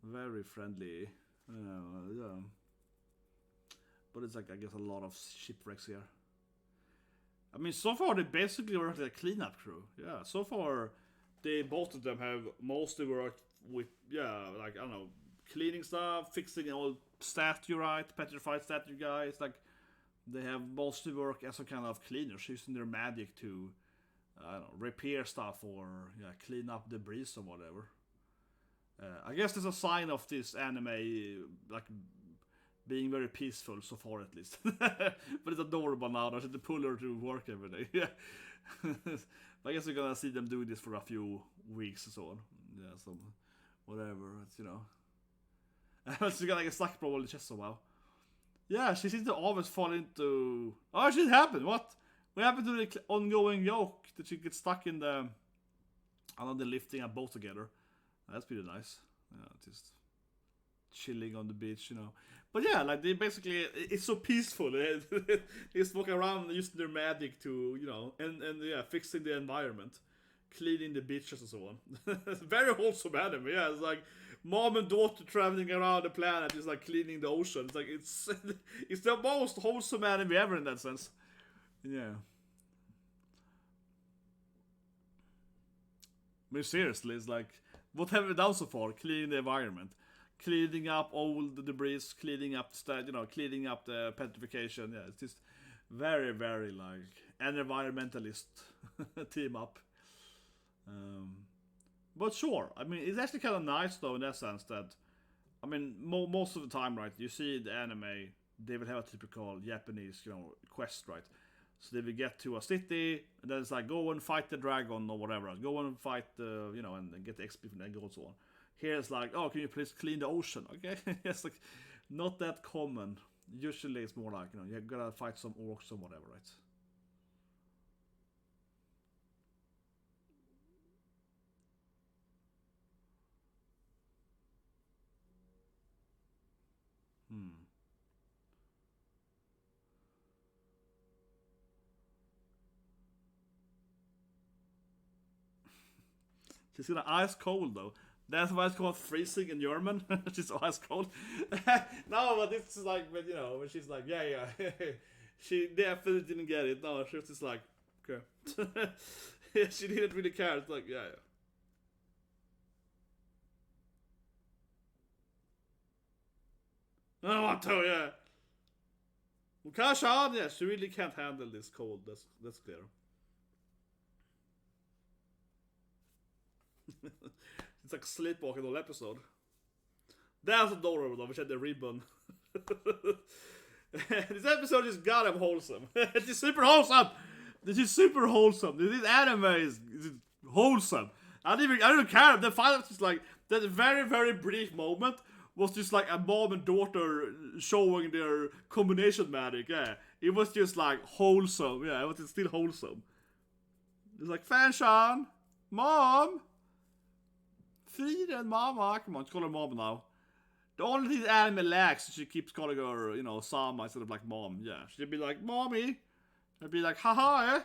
Very friendly. Yeah. But it's like, I guess, a lot of shipwrecks here. I mean, so far they basically worked like a cleanup crew. Yeah, so far both of them have mostly worked with, yeah, like, I don't know, cleaning stuff, fixing an old statue, right? Petrified statue guys. Like, they have mostly worked as a kind of cleaners, using their magic to, I don't know, repair stuff or, yeah, clean up debris or whatever. I guess there's a sign of this anime, like, being very peaceful so far at least. But it's adorable now. I should pull her to work every day. Yeah. I guess we're gonna see them doing this for a few weeks or so on. Yeah, so whatever. It's, you know. She's gonna get stuck probably in the chest somehow. Yeah, she seems to always fall into. Oh, shit happened. What happened to the ongoing yoke that she gets stuck in the? Another lifting a boat together. That's pretty nice. Yeah, just chilling on the beach, you know. But yeah, like they basically, it's so peaceful. They just walk around using their magic to, you know, and yeah, fixing the environment, cleaning the beaches and so on. It's very wholesome anime. Yeah, it's like mom and daughter traveling around the planet, is like cleaning the ocean. It's like it's the most wholesome anime ever in that sense. Yeah. I mean, seriously, it's like, what have we done so far? Cleaning the environment, cleaning up old debris, cleaning up the cleaning up the petrification. Yeah, it's just very, very like an environmentalist team up. But sure, I mean, it's actually kind of nice though in that sense that, I mean, most of the time, right? You see the anime, they will have a typical Japanese, you know, quest, right? So they will get to a city, and then it's like, go and fight the dragon or whatever. Go and fight the, you know, and get the XP from that, and so on. Here it's like, oh, can you please clean the ocean? Okay, it's like not that common. Usually it's more like, you know, you gotta fight some orcs or whatever, right? She's gonna ice cold though. That's why it's called freezing in German. She's ice cold. No, but it's like, but you know, when she's like, yeah. She definitely didn't get it. No, she was just like, okay. She didn't really care. It's like, yeah. I don't want to, yeah. Well, Kashan, yeah, she really can't handle this cold. That's clear. It's like sleepwalking all episode. That's adorable though, which had the ribbon. This episode just got him wholesome. It's super wholesome. This is super wholesome. This anime is wholesome. I don't care. The final just like that very, very brief moment was just like a mom and daughter showing their combination magic. Yeah, it was just like wholesome. Yeah, it was still wholesome. It's like Fanshan, Mom. Frieren, Mama. Come on, just call her Mom now. The only thing the anime lacks is she keeps calling her, you know, Sama instead of like Mom. Yeah, she'd be like, Mommy. I'd be like, haha, eh?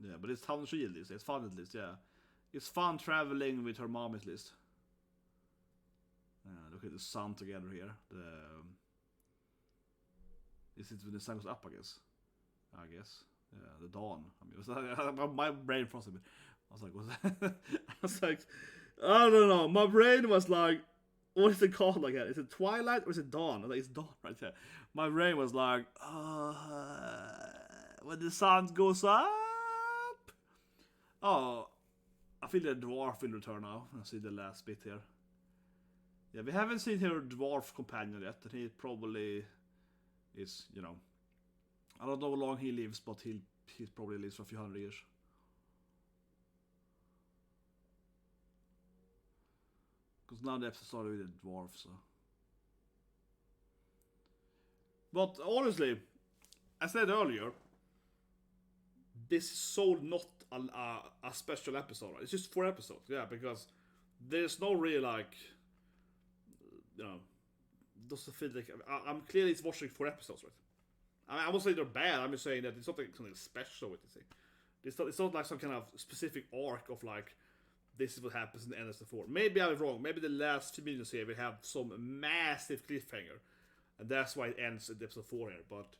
Yeah, but it's fun she at least. It's fun at least, yeah. It's fun traveling with her mom at least. Look at the sun together here. Is it when the sun goes up, I guess? Yeah, the dawn. I mean, my brain froze a bit. I was like, what's that? I was like, I don't know. My brain was like, what is it called like that? Is it twilight or is it dawn? I was like, it's dawn right there. My brain was like, when the sun goes up. Oh, I feel the dwarf will return now. I see the last bit here. Yeah, we haven't seen her dwarf companion yet, and he probably is, you know, I don't know how long he lives, but he probably lives for a few hundred years. Because now the episode started with the dwarf, so. But honestly, I said earlier, this is so not a special episode. It's just 4 episodes, yeah, because there's no really like, you know, doesn't feel like I'm clearly watching 4 episodes, right? I mean, I won't say they're bad. I'm just saying that it's not like something special with this thing. It's not like some kind of specific arc of like, this is what happens in the end of the 4. Maybe I'm wrong. Maybe the last 2 minutes here we have some massive cliffhanger, and that's why it ends at episode 4 here. But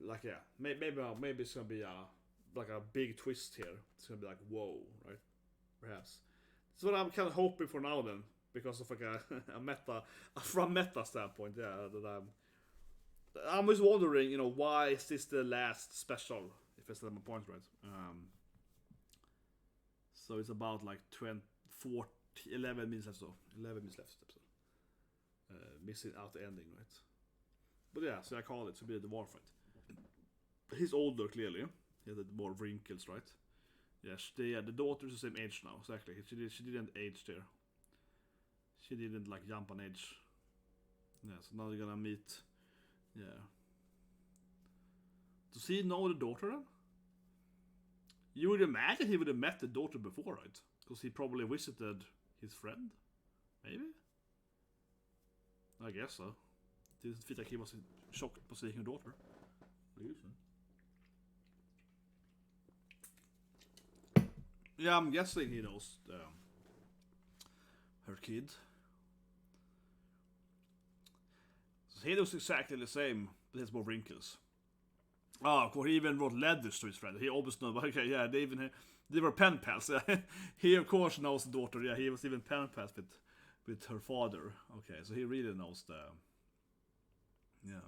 like, yeah, maybe it's gonna be like a big twist here. It's gonna be like, whoa, right? Perhaps. That's what I'm kind of hoping for now then, because of like from meta standpoint, yeah. That I'm just wondering, you know, why is this the last special? If that's my point, right? So it's about like 11 minutes left. 11 minutes left. Episode. Missing out the ending, right? But yeah, so I call it to be the dwarf, right? He's older, clearly. He had more wrinkles, right? Yes, the daughter's the same age now. Exactly. She didn't age there. She didn't like jump on age. Yeah, so now they're gonna meet. Yeah. Does he know the daughter then? You would imagine he would have met the daughter before, right? Because he probably visited his friend. Maybe? I guess so. Didn't feel like he was shocked by seeing her daughter. Yeah, I'm guessing he knows her kid. So he looks exactly the same, but he has more wrinkles. Oh, of course, he even wrote letters to his friend. He always knows. Okay, yeah, they were pen pals. He of course knows the daughter. Yeah, he was even pen pals with her father. Okay, so he really knows the. Yeah,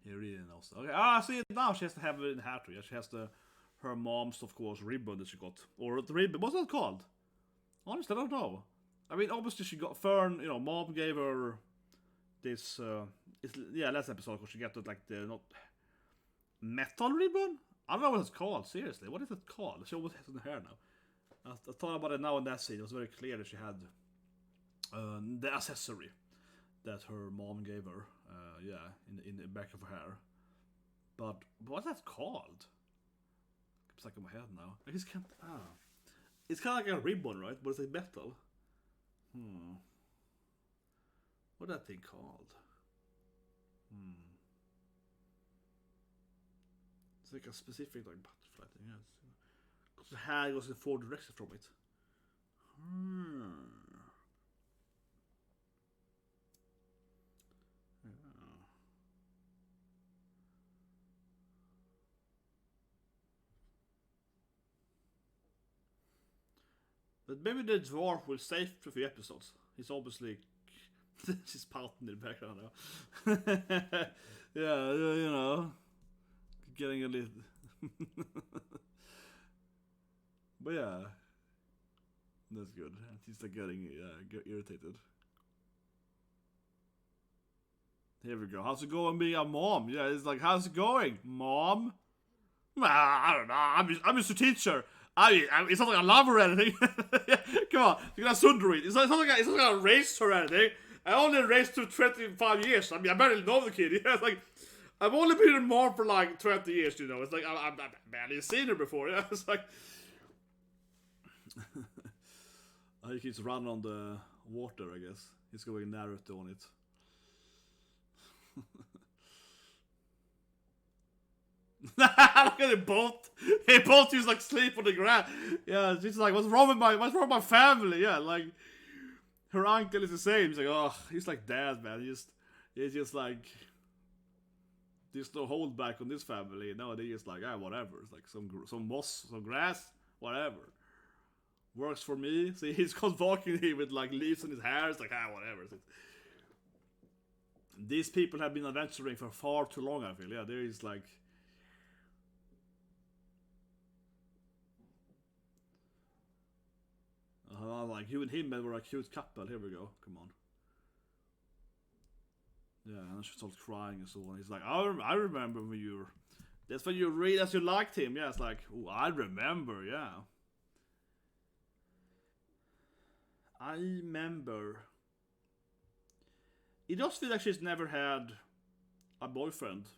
he really knows. Okay, see now she has to have it in the hat. Yeah, she has her mom's, of course, ribbon that she got, or the ribbon. What's that called? Honestly, I don't know. I mean, obviously she got Fern. You know, mom gave her this. Last episode because she got like the not. Metal ribbon? I don't know what it's called, seriously. What is it called? She always has in her hair now. I thought about it now in that scene. It was very clear that she had the accessory that her mom gave her. In the back of her hair. But what's that called? It's like in my head now. I just can't. It's kind of like a ribbon, right? But it's like metal. What's that thing called? It's like a specific like butterfly thing. Yeah. Because the hair goes in 4 directions from it. But maybe the dwarf will stay for a few episodes. He's obviously she's pouting in the background now. Yeah, you know, getting a little. But yeah, that's good. He's like getting irritated. Here we go. How's it going being a mom? Yeah, it's like, how's it going, mom? I don't know. I'm just a teacher. It's not like I love her or anything. Come on, you're gonna sundry. It's not like I raised her or anything. I only raised her 25 years. I mean, I barely know the kid. Yeah, it's like I've only been in mom for like 20 years. You know, it's like I've barely seen her before. Yeah, it's like he keeps running on the water. I guess he's going Naruto on it. Look at them both. They both just like sleep on the ground. Yeah, she's like, what's wrong with my family? Yeah, like her uncle is the same. He's like, oh, he's like dad, man. He's just like, there's no hold back on this family. No, they just like, whatever. It's like some moss, some grass, whatever. Works for me. See, he's caught walking here with like leaves in his hair. It's like, whatever. These people have been adventuring for far too long, I feel. Yeah, there is like. Like you and him were a cute couple. Here we go. Come on. Yeah, and she starts crying and so on. He's like, I remember when you were. That's when you read as you liked him. Yeah, it's like, oh, I remember. Yeah. I remember. It does feel like she's never had a boyfriend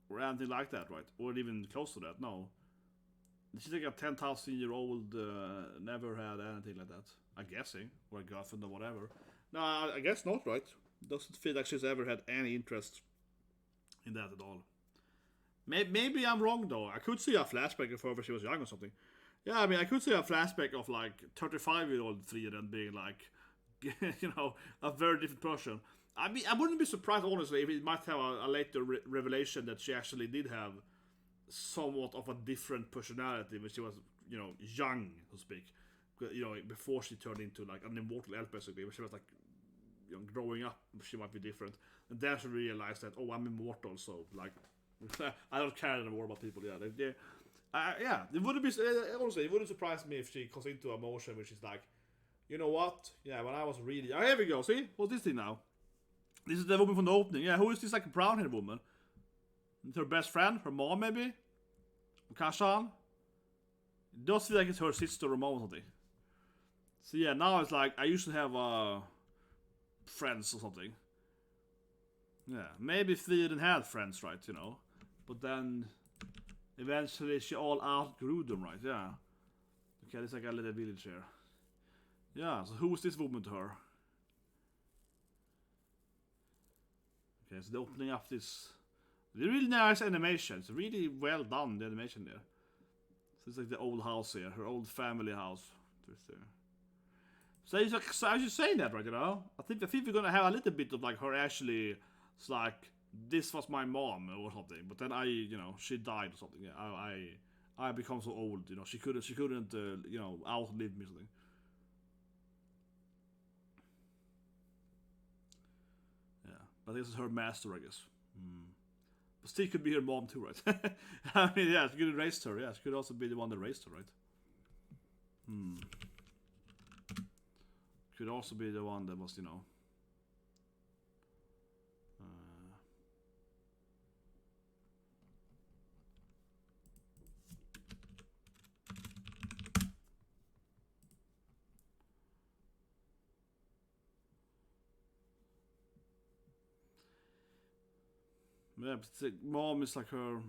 or anything like that, right? Or even close to that. No. She's like a 10,000-year-old, never had anything like that. I'm guessing. Or a girlfriend or whatever. No, I guess not, right? Doesn't feel like she's ever had any interest in that at all. Maybe I'm wrong, though. I could see a flashback of her when she was young or something. Yeah, I mean, I could see a flashback of, like, 35-year-old Frieren being, like, you know, a very different person. I mean, I wouldn't be surprised, honestly, if it might have a later revelation that she actually did have somewhat of a different personality when she was, you know, young, so to speak. You know, before she turned into like an immortal elf, basically. When she was like, you know, growing up, she might be different. And then she realized that, oh, I'm immortal, so like, I don't care anymore about people. Yeah, yeah. It wouldn't be honestly, it wouldn't surprise me if she goes into a motion which is like, you know what? Yeah, when I was really, here we go. See, what's this thing now? This is the woman from the opening. Yeah, who is this like brown-haired woman? Her best friend, her mom maybe? Kashan? It does feel like it's her sister or mom or something. So yeah, now it's like, I used to have friends or something. Yeah, maybe Frieren had friends, right, you know. But then, eventually she all outgrew them, right, yeah. Okay, there's like a little village here. Yeah, so who was this woman to her? Okay, so they're opening up this. Really nice animation. It's really well done, the animation there. So it's like the old house here, her old family house. So I was just saying that, right? You know, I think we're gonna have a little bit of like her actually. It's like this was my mom or something, but then you know, she died or something. Yeah, I become so old. You know, she couldn't, you know, outlive me or something. Yeah, but this is her master, I guess. But still could be her mom too, right? I mean, yeah, she could have raised her. Yeah, she could also be the one that raised her, right? Could also be the one that was, you know. Yeah, but the mom is like her.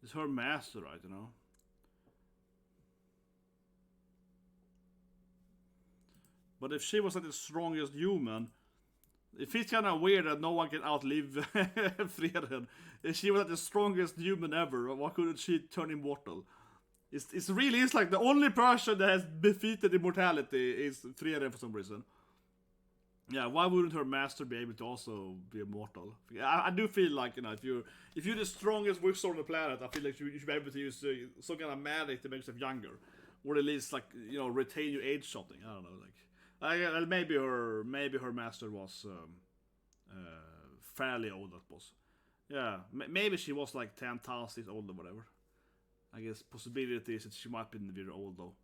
It's her master, right? You know. But if she was like the strongest human, it feels kind of weird that no one can outlive Frieren. If she was like the strongest human ever, why couldn't she turn immortal? It's really is like the only person that has defeated immortality is Frieren for some reason. Yeah, why wouldn't her master be able to also be immortal? I do feel like, you know, if you're the strongest wizard on the planet, I feel like you should be able to use some kind of magic to make yourself younger, or at least like, you know, retain your age something. I don't know, like maybe her master was fairly old, I suppose. Yeah, maybe she was like 10,000 years old or whatever. I guess possibility is that she might have been very old though.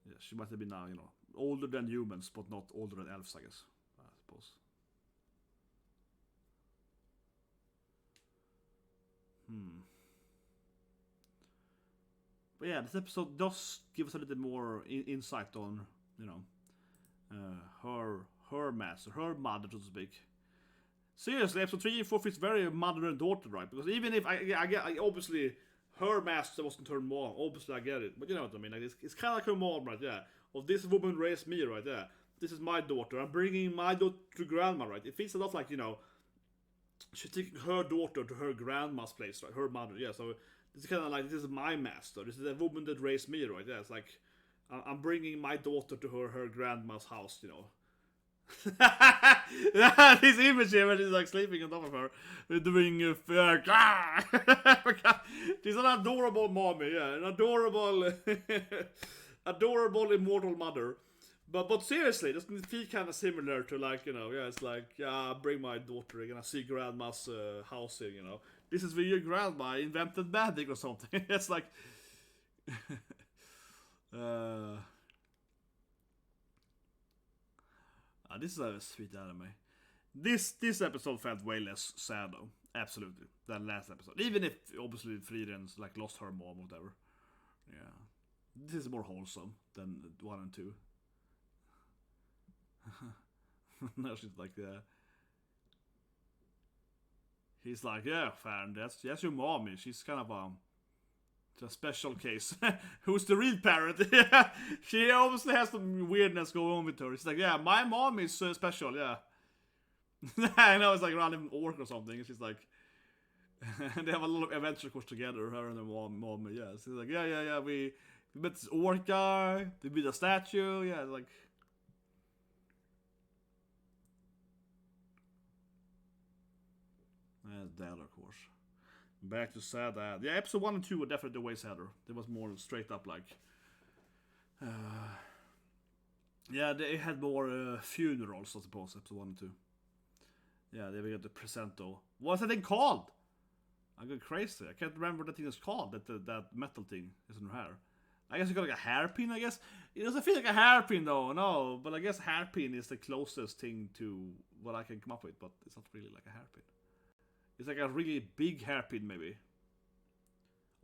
Yeah, she might have been now, you know, older than humans, but not older than elves, I guess. I suppose. But yeah, this episode does give us a little more insight on, you know, her master, her mother, so to speak. Seriously, episode 3 and 4 feels very mother and daughter, right? Because even if I obviously her master wasn't her mom, obviously I get it, but you know what I mean? Like it's kind of like her mom, right? Yeah. Well, this woman raised me, right? Yeah. This is my daughter. I'm bringing my daughter to grandma, right? It feels a lot like, you know, she's taking her daughter to her grandma's place, right? Her mother, yeah. So this is kind of like, this is my master. This is a woman that raised me, right? Yeah. It's like I'm bringing my daughter to her grandma's house, you know. This image here where she's like sleeping on top of her, doing she's an adorable mommy, yeah, an adorable, adorable immortal mother. But seriously, this feel kind of similar to, like, you know, yeah, it's like, yeah, bring my daughter again. I see grandma's house here, you know. This is where your grandma invented magic or something. It's like, this is a sweet anime. This episode felt way less sad though, absolutely, than last episode. Even if obviously Frieren's like lost her mom or whatever. Yeah, this is more wholesome than 1 and 2. No, she's like, yeah. He's like, yeah, Farron, that's your mommy. She's kind of a special case. Who's the real parent? Yeah, she obviously has some weirdness going on with her. She's like, yeah, my mom is special, yeah. I know, it's like around an orc or something. She's like, they have a lot of adventure course together, her and her mom. Yeah, she's like, yeah, we met this orc guy, we beat a statue, yeah, like. Dad, of course. Back to sad dad. Yeah, episode 1 and 2 were definitely way sadder. There was more straight up like, yeah, they had more funerals, I suppose. Episode 1 and 2. Yeah, they got the presento. What's that thing called? I go crazy. I can't remember what that thing is called. That metal thing is in her hair. I guess you got like a hairpin. I guess it doesn't feel like a hairpin though. No, but I guess hairpin is the closest thing to what I can come up with. But it's not really like a hairpin. It's like a really big hairpin, maybe.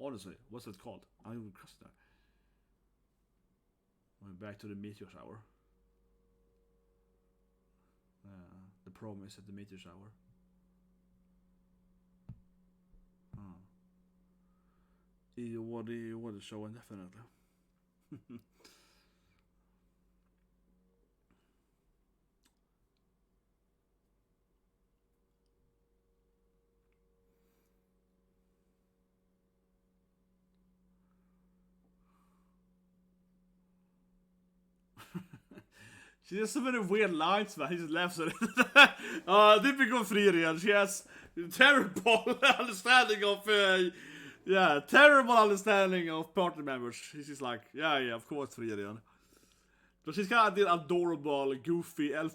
Honestly, what's it called? I will cross that. Went back to the meteor shower. The promise at the meteor shower. You want to show it, definitely. She has so many weird lines, man. He just laughs at it. Typical Frieren. She has terrible understanding of, terrible understanding of party members. She's just like, yeah, of course, Frieren. But she's kind of the adorable, goofy elf.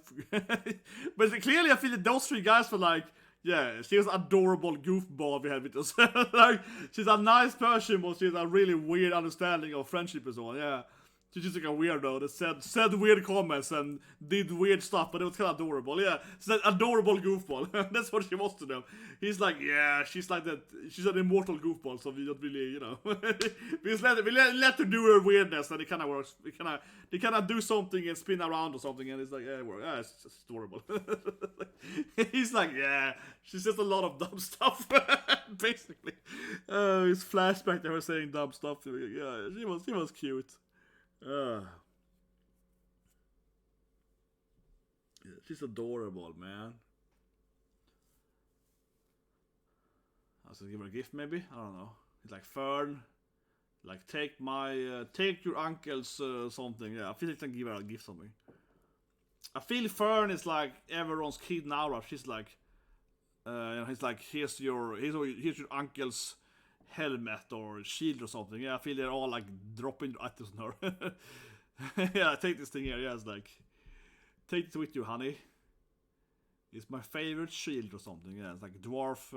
But clearly, I feel that those 3 guys were like, yeah, she was adorable goofball we had with us. Like, she's a nice person, but she has a really weird understanding of friendship and so on. Yeah. She's just like a weirdo that said weird comments and did weird stuff, but it was kind of adorable. Yeah, it's an adorable goofball. That's what she wants to do. He's like, yeah, she's like that. She's an immortal goofball, so we don't really, we let her do her weirdness, and it kind of works. They kind of do something and spin around or something, and it's like, yeah, it's just adorable. He's like, yeah, she says a lot of dumb stuff, basically. His flashback to her saying dumb stuff. Yeah, she was cute. Yeah, she's adorable, man. I was gonna give her a gift, maybe. I don't know. It's like Fern, like take your uncle's something. Yeah, I feel like I can give her a gift something. I feel Fern is like everyone's kid now. Right? She's like, he's like, here's your uncle's helmet or shield or something. Yeah, I feel they're all like dropping items on her. Yeah, take this thing here. Yeah, it's like, take it with you, honey. It's my favorite shield or something. Yeah, it's like dwarf,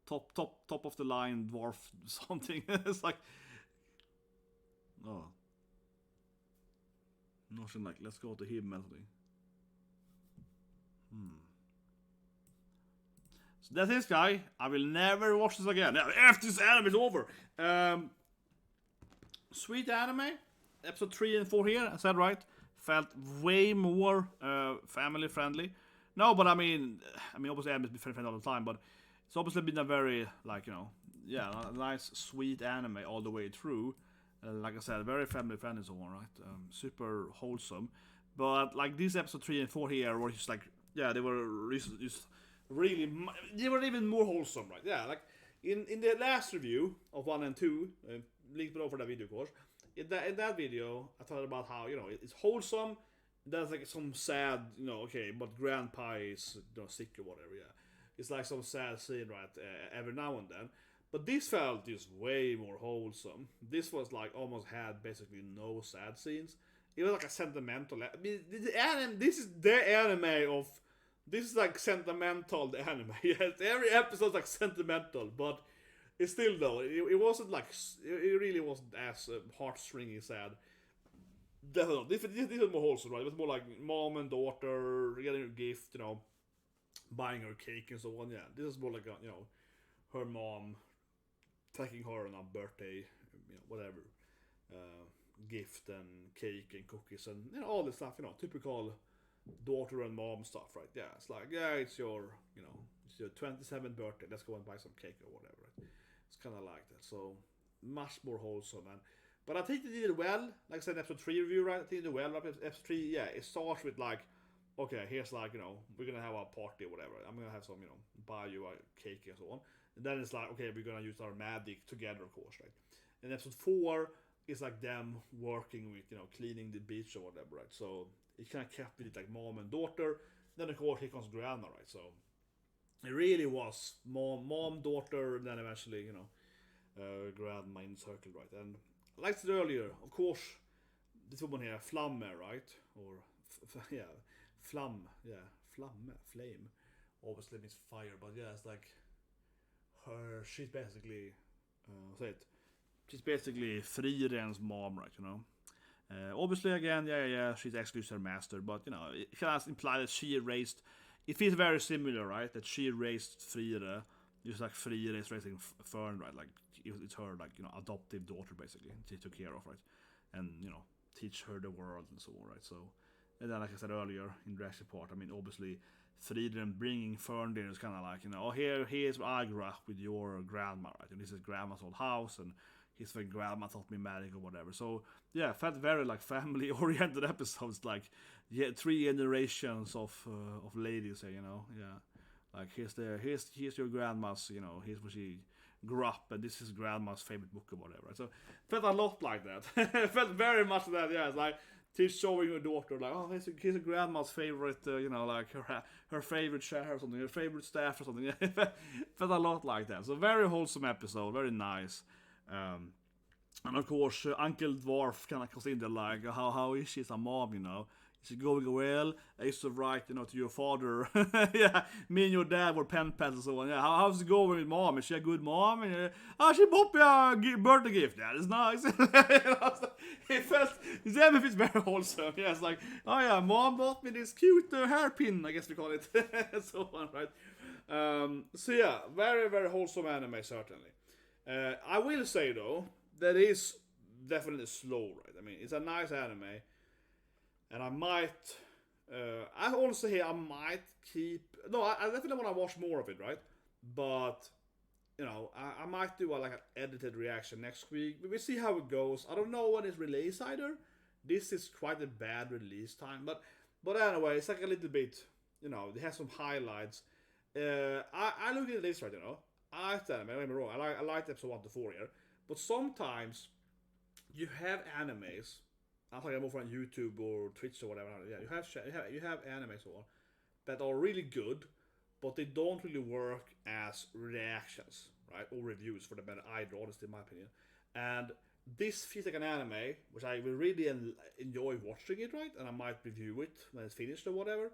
top of the line dwarf something. It's like, oh, nothing like, let's go to him or something. So that's this guy. I will never watch this again. After this anime is over. Sweet anime. Episode 3 and 4 here. I said right. Felt way more family friendly. No, but I mean, obviously anime has been friendly all the time, but it's obviously been a very, like, a nice, sweet anime all the way through. Like I said, very family friendly so on, right? Super wholesome. But like these episode 3 and 4 here were just like, yeah, they were just really, they were even more wholesome, right? Yeah, like in the last review of 1 and 2, link below for that video, of course. In that video, I talked about how, it's wholesome. There's like some sad, okay, but grandpa is sick or whatever, yeah. It's like some sad scene, right, every now and then. But this felt just way more wholesome. This was like almost had basically no sad scenes. It was like a sentimental. I mean, this is the anime of. This is like sentimental anime. Yes, every episode's like sentimental, but it's still though. It wasn't like it really wasn't as heartstringy sad. Definitely, this is more wholesome, right? It was more like mom and daughter getting a gift, buying her cake and so on. Yeah, this is more like her mom taking her on a birthday, whatever, gift and cake and cookies and all this stuff. Typical daughter and mom stuff, right? Yeah, it's like, yeah, it's your 27th birthday. Let's go and buy some cake or whatever. Right? It's kind of like that. So much more wholesome, but I think they did it well. Like I said, episode 3 review, right? I think they did it well. Episode 3, yeah, it starts with like, okay, here's like, we're gonna have a party or whatever. I'm gonna have some, buy you a cake and so on. And then it's like, okay, we're gonna use our magic together, of course, right? And episode 4 is like them working with, cleaning the beach or whatever, right? So it kind of kept it like mom and daughter. Then of course here comes grandma, right? So it really was mom, daughter, and then eventually, grandma in the circle, right? And like I said earlier, of course, this woman here, Flamme, right? Or flame. Obviously means fire, but yeah, it's like her. She's basically, she's basically Friren's mom, right? Obviously, again, yeah, she's actually her master, but it kind of implies that she raised. It feels very similar, right? That she raised Friere, just like Friere is raising Fern, right? Like it's her, like adoptive daughter, basically. She took care of, right? And teach her the world and so on, right? So, and then like I said earlier in the reaction part, obviously Frieren bringing Fern there is kind of like here's where I grew up with your grandma, right? And this is grandma's old house, and his grandma taught me magic or whatever. So yeah, felt very like family oriented episodes, like 3 generations of ladies here, like here's your grandma's, here's where she grew up, and this is grandma's favorite book or whatever. So felt a lot like that. Felt very much like that. Yeah, it's like she's showing her daughter like, oh, here's a grandma's favorite, like her favorite chair or something, her favorite staff or something. Felt a lot like that. So very wholesome episode, very nice. And of course, Uncle Dwarf kind of comes in there like, how is she as a mom, Is it going well? I used to write, to your father. Yeah, me and your dad were pen pals and so on. Yeah, how's it going with mom? Is she a good mom? And, she bought me a birthday gift. That is nice. It felt, it feels very wholesome. Yeah, it's like, oh yeah, mom bought me this cute hairpin, I guess we call it. So on, right? So yeah, very, very wholesome anime, certainly. I will say though, that is definitely slow, right? I mean, it's a nice anime, and I might, I also hear I might keep, no, I definitely want to watch more of it, right? But, I might do like an edited reaction next week. We'll see how it goes. I don't know when it's released either. This is quite a bad release time, but anyway, it's like a little bit, it has some highlights. I look at this right, I like the anime, don't get me wrong, I like episode 1 to 4 here, but sometimes you have animes, I'm talking more from YouTube or Twitch or whatever, yeah, you have animes or that are really good, but they don't really work as reactions, right, or reviews for the better either, honestly, in my opinion, and this feels like an anime, which I will really enjoy watching it, right, and I might review it when it's finished or whatever,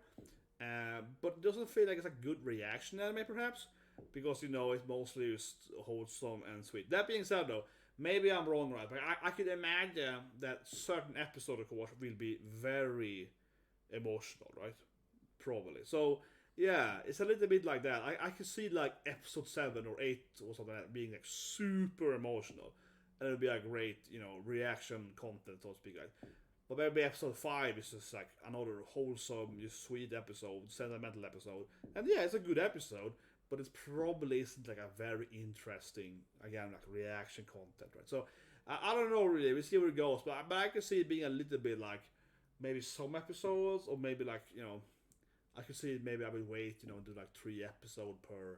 but it doesn't feel like it's a good reaction anime, perhaps, because it's mostly just wholesome and sweet. That being said, though, maybe I'm wrong, right? But I could imagine that certain episodes, of course, will be very emotional, right? Probably. So yeah, it's a little bit like that. I could see like episode 7 or 8 or something like that being like super emotional, and it'll be a great reaction content, so to speak, right? But maybe episode 5 is just like another wholesome, sweet episode, sentimental episode. And yeah, it's a good episode, but it probably isn't like a very interesting, again, like reaction content, right? So I don't know really, we'll see where it goes, but I can see it being a little bit like maybe some episodes, or maybe like, I could see maybe I would wait, do like 3 episodes per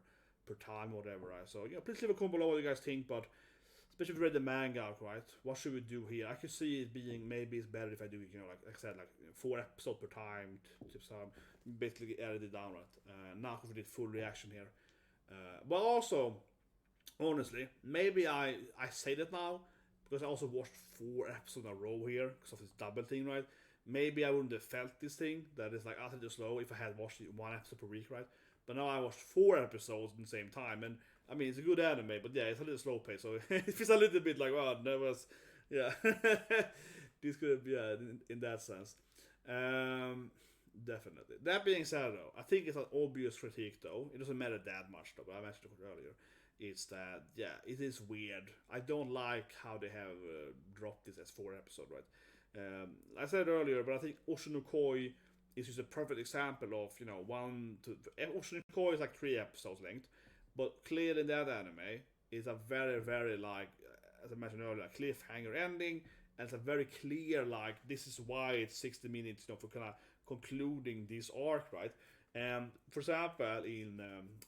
time or whatever, right? So, please leave a comment below what you guys think, but especially if you read the manga, right? What should we do here? I could see it being, maybe it's better if I do, like I said, like 4 episodes per time, basically edit it down, right? Now we did full reaction here. But also, honestly, maybe I say that now, because I also watched 4 episodes in a row here, because of this double thing, right? Maybe I wouldn't have felt this thing, that is like utterly slow, if I had watched it 1 episode per week, right? But now I watched 4 episodes at the same time, and I mean, it's a good anime, but yeah, it's a little slow pace, so it feels a little bit like, wow, that was, yeah, this could have, yeah, in that sense. Definitely. That being said, though, I think it's an obvious critique, though. It doesn't matter that much, though, but I mentioned it earlier. It's that, yeah, it is weird. I don't like how they have dropped this as 4 episodes, right? I said earlier, but I think Oshinokoi is just a perfect example of, Oshinokoi is like 3 episodes length. But clearly in that anime is a very, very, like, as I mentioned earlier, a cliffhanger ending, and it's a very clear, like, this is why it's 60 minutes, for kind of concluding this arc, right? And for example, in,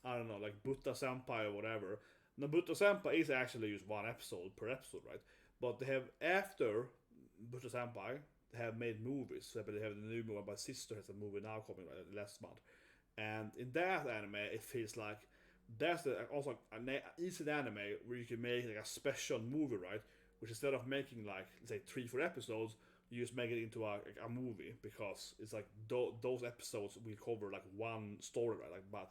I don't know, like Buta Senpai or whatever, now Buta Senpai is actually just 1 episode per episode, right? But they have, after Buta Senpai, they have made movies. So they have the new movie, my sister has a movie now coming right last month. And in that anime, it feels like, that's also an easy anime where you can make like a special movie, right? Which instead of making like, say, 3-4 episodes, you just make it into a movie, because it's like those episodes will cover like 1 story, right? Like, but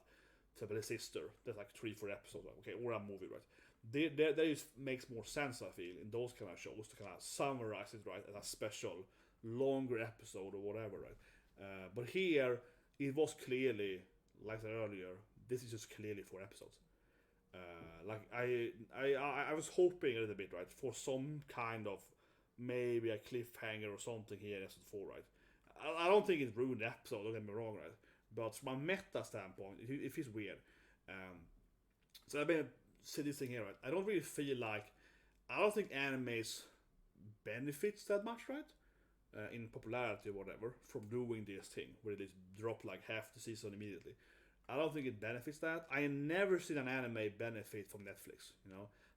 the sister, there's like 3-4 episodes, okay, or a movie, right? That just makes more sense, I feel, in those kind of shows to kind of summarize it, right, as a special longer episode or whatever, right? But here it was clearly, like I said earlier, this is just clearly 4 episodes. Like I was hoping a little bit, right, for some kind of maybe a cliffhanger or something here in episode 4, right? I don't think it ruined the episode, don't get me wrong, right? But from a meta standpoint, it feels weird. So I've been say this thing here, right? I don't really feel like, I don't think animes benefits that much, right? In popularity or whatever, from doing this thing where they drop like half the season immediately. I don't think it benefits that. I never seen an anime benefit from Netflix.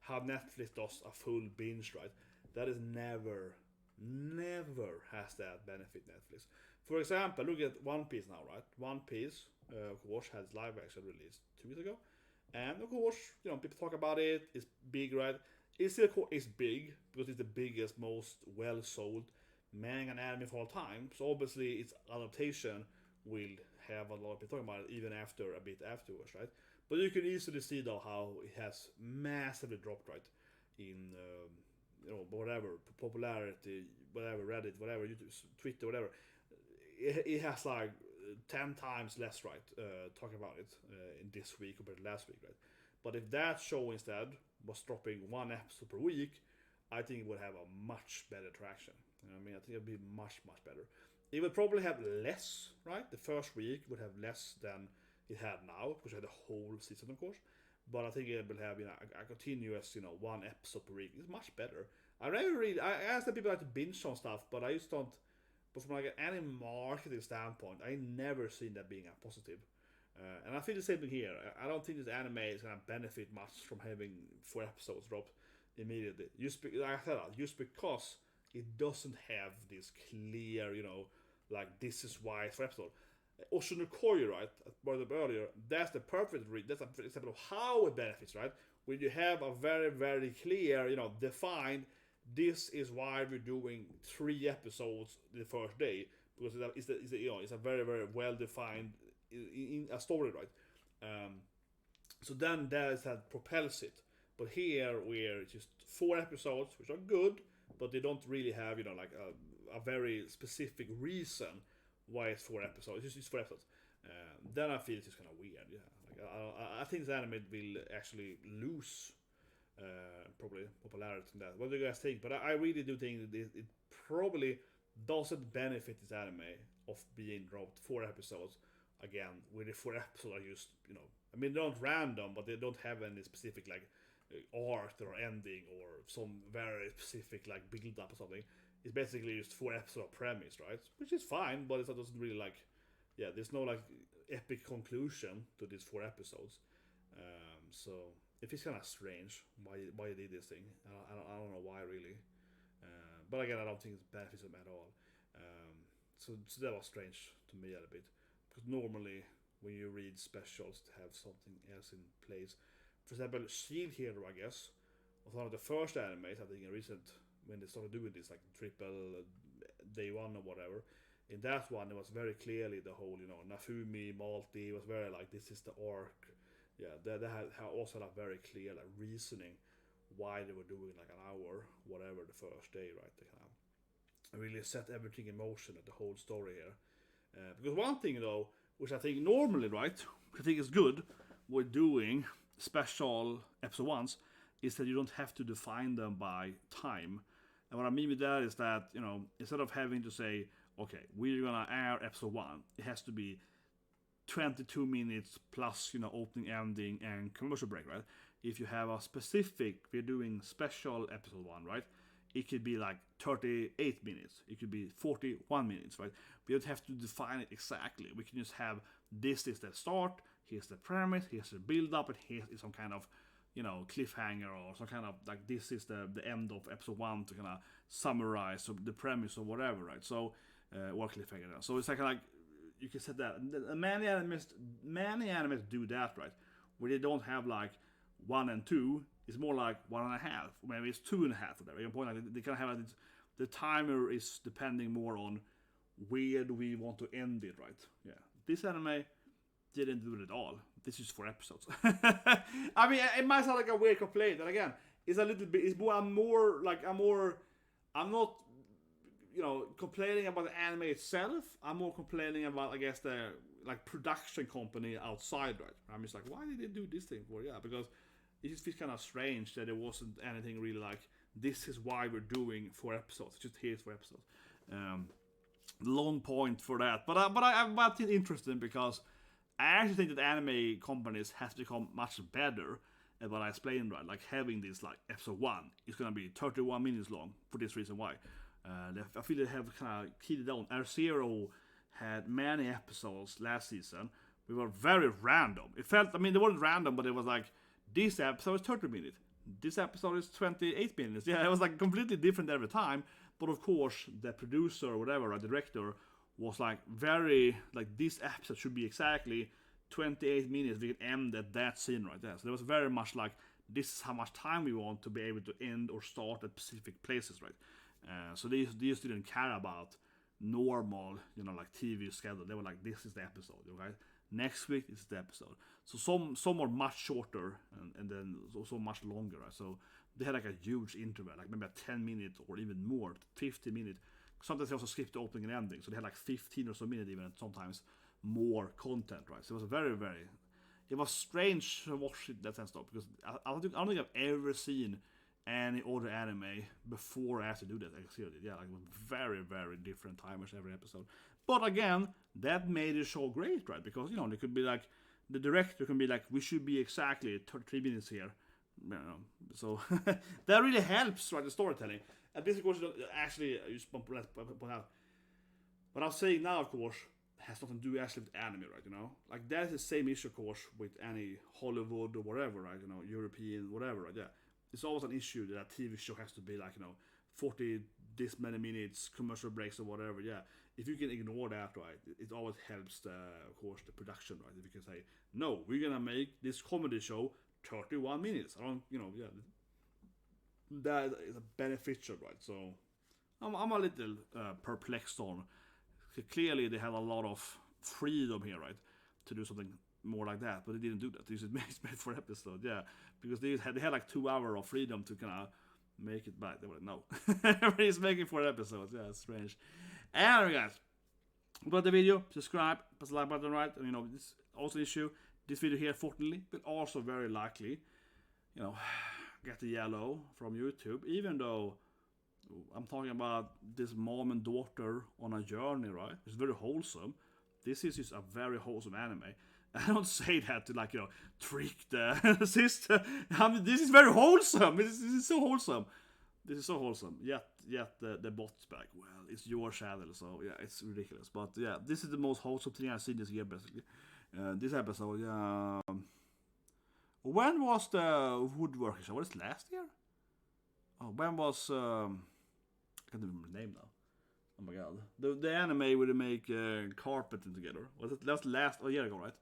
How Netflix does a full binge, right? That is never has that benefit Netflix. For example, look at One Piece now, right? One Piece, of course, has live action released 2 weeks ago, and of course, people talk about it. It's big, right? It's big because it's the biggest, most well sold manga and anime for all time. So obviously its adaptation will have a lot of people talking about it even after a bit afterwards, right? But you can easily see though how it has massively dropped, right? In whatever popularity, whatever Reddit, whatever YouTube, Twitter, whatever. It has like 10 times less, right? Talking about it in this week compared to last week, right? But if that show instead was dropping one episode per week, I think it would have a much better traction. You know what I mean? I think it would be much better. It would probably have less, right? The first week would have less than it had now, because it had the whole season, of course. But I think it will have a continuous, one episode per week. It's much better. I ask that people like to binge on stuff, but I just don't. But from like any marketing standpoint, I never seen that being a positive. And I feel the same thing here. I don't think this anime is gonna benefit much from having 4 episodes dropped immediately. Like I said, just because it doesn't have this clear, like this is why it's 4 episodes. Oshinokoi, right? I brought up earlier. That's the perfect that's an example of how it benefits, right? When you have a very, very clear, defined. This is why we're doing 3 episodes the first day, because it's a very, very well defined in a story, right? So then that propels it. But here we're just 4 episodes, which are good, but they don't really have like a very specific reason why it's 4 episodes. It's just 4 episodes. Then I feel it's just kind of weird. Yeah, like I think this anime will actually lose. Probably popularity in that. What do you guys think? But I really do think that it probably doesn't benefit this anime of being dropped 4 episodes again. Where the 4 episodes are just they're not random, but they don't have any specific like art or ending or some very specific like build up or something. It's basically just 4 episode premise, right? Which is fine, but it doesn't really like there's no like epic conclusion to these 4 episodes. So. If it's kind of strange why you did this thing, I don't know why really, but again I don't think it benefits them at all. So that was strange to me a little bit, because normally when you read specials to have something else in place. For example, Shield Hero, I guess, was one of the first animes I think in recent when they started doing this like triple day one or whatever. In that one, it was very clearly the whole Nafumi Malti was very like this is the arc. Yeah, they had also a very clear like reasoning why they were doing like an hour, whatever, the first day, right? They kind of really set everything in motion at the whole story here. Because one thing though, which I think normally, right, I think is good with doing special episode ones, is that you don't have to define them by time. And what I mean with that is that instead of having to say, okay, we're gonna air episode 1, it has to be 22 minutes plus opening, ending, and commercial break, right? If you have a specific, we're doing special episode 1, right? It could be like 38 minutes, it could be 41 minutes, right? We don't have to define it exactly. We can just have this is the start, here's the premise, here's the build up, and here is some kind of cliffhanger or some kind of like this is the end of episode 1 to kind of summarize the premise or whatever, right? So or cliffhanger. So it's like you can set that. Many animes do that, right? Where they don't have like 1 and 2. It's more like 1.5. Maybe it's 2.5. Whatever. Your point, like they can have the timer is depending more on where do we want to end it, right? Yeah. This anime didn't do it at all. This is 4 episodes. I mean, it might sound like a weird complaint, but again, it's a little bit. It's more. I'm not. Complaining about the anime itself. I'm more complaining about, I guess, the like production company outside, right? I'm just like, why did they do this thing for? Yeah, because it just feels kind of strange that there wasn't anything really like this is why we're doing 4 episodes. Just here's 4 episodes. Long point for that, but I find it interesting because I actually think that anime companies has become much better at what I explained, right? Like having this like episode 1 is gonna be 31 minutes long for this reason why. I feel they have kind of keyed it down. R0 had many episodes last season. We were very random. It felt, they weren't random, but it was like, this episode is 30 minutes. This episode is 28 minutes. Yeah, it was like completely different every time. But of course, the producer or whatever, a director, was like very, like this episode should be exactly 28 minutes. We can end at that scene right there. So there was very much like, this is how much time we want to be able to end or start at specific places, right? So they didn't care about normal, like TV schedule. They were like, this is the episode, okay? Next week is the episode. So some are much shorter and then so much longer, right? So they had like a huge interval, like maybe a 10 minute or even more, 50 minutes. Sometimes they also skipped the opening and ending, so they had like 15 or so minutes even, and sometimes more content, right? So it was very, very, it was strange to watch it in that sense though, because I don't think I've ever seen any other anime before or after do that. Yeah, like very, very different timers every episode. But again, that made the show great, right? Because they could be like, the director can be like, we should be exactly 33 minutes here. So that really helps, right? The storytelling. And this, of course, actually, just point out. What I'm saying now, of course, has nothing to do actually with anime, right? Like that is the same issue, of course, with any Hollywood or whatever, right? European, whatever, right? Yeah, it's always an issue that a TV show has to be like 40 this many minutes, commercial breaks or whatever. Yeah, if you can ignore that, right, it always helps of course, the production, right? If you can say, no, we're gonna make this comedy show 31 minutes. That is a beneficial, right? So I'm a little perplexed on. Clearly, they had a lot of freedom here, right, to do something more like that, but they didn't do that. They just made for episode, yeah, because they had like 2 hours of freedom to kind of make it back. They were like, no, everybody's making 4 episodes. Yeah, it's strange. Anyway, guys, about the video, subscribe, press the like button, right? And this also issue. This video here, fortunately, but also very likely, get the yellow from YouTube, even though I'm talking about this mom and daughter on a journey, right? It's very wholesome. This is just a very wholesome anime. I don't say that to trick the sister. This is very wholesome. This is so wholesome. This is so wholesome. Yet the bot's back. Well, it's your channel, so yeah, it's ridiculous. But yeah, this is the most wholesome thing I've seen this year, basically. This episode, yeah. When was the woodworking show? Was it last year? Oh, when was I can't remember the name now. Oh my god, the anime where they make carpeting together. Was it last a year ago, right?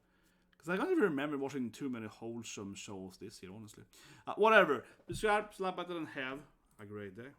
Because I can't even remember watching too many wholesome shows this year, honestly. Whatever. Subscribe, slap button, and have a great day.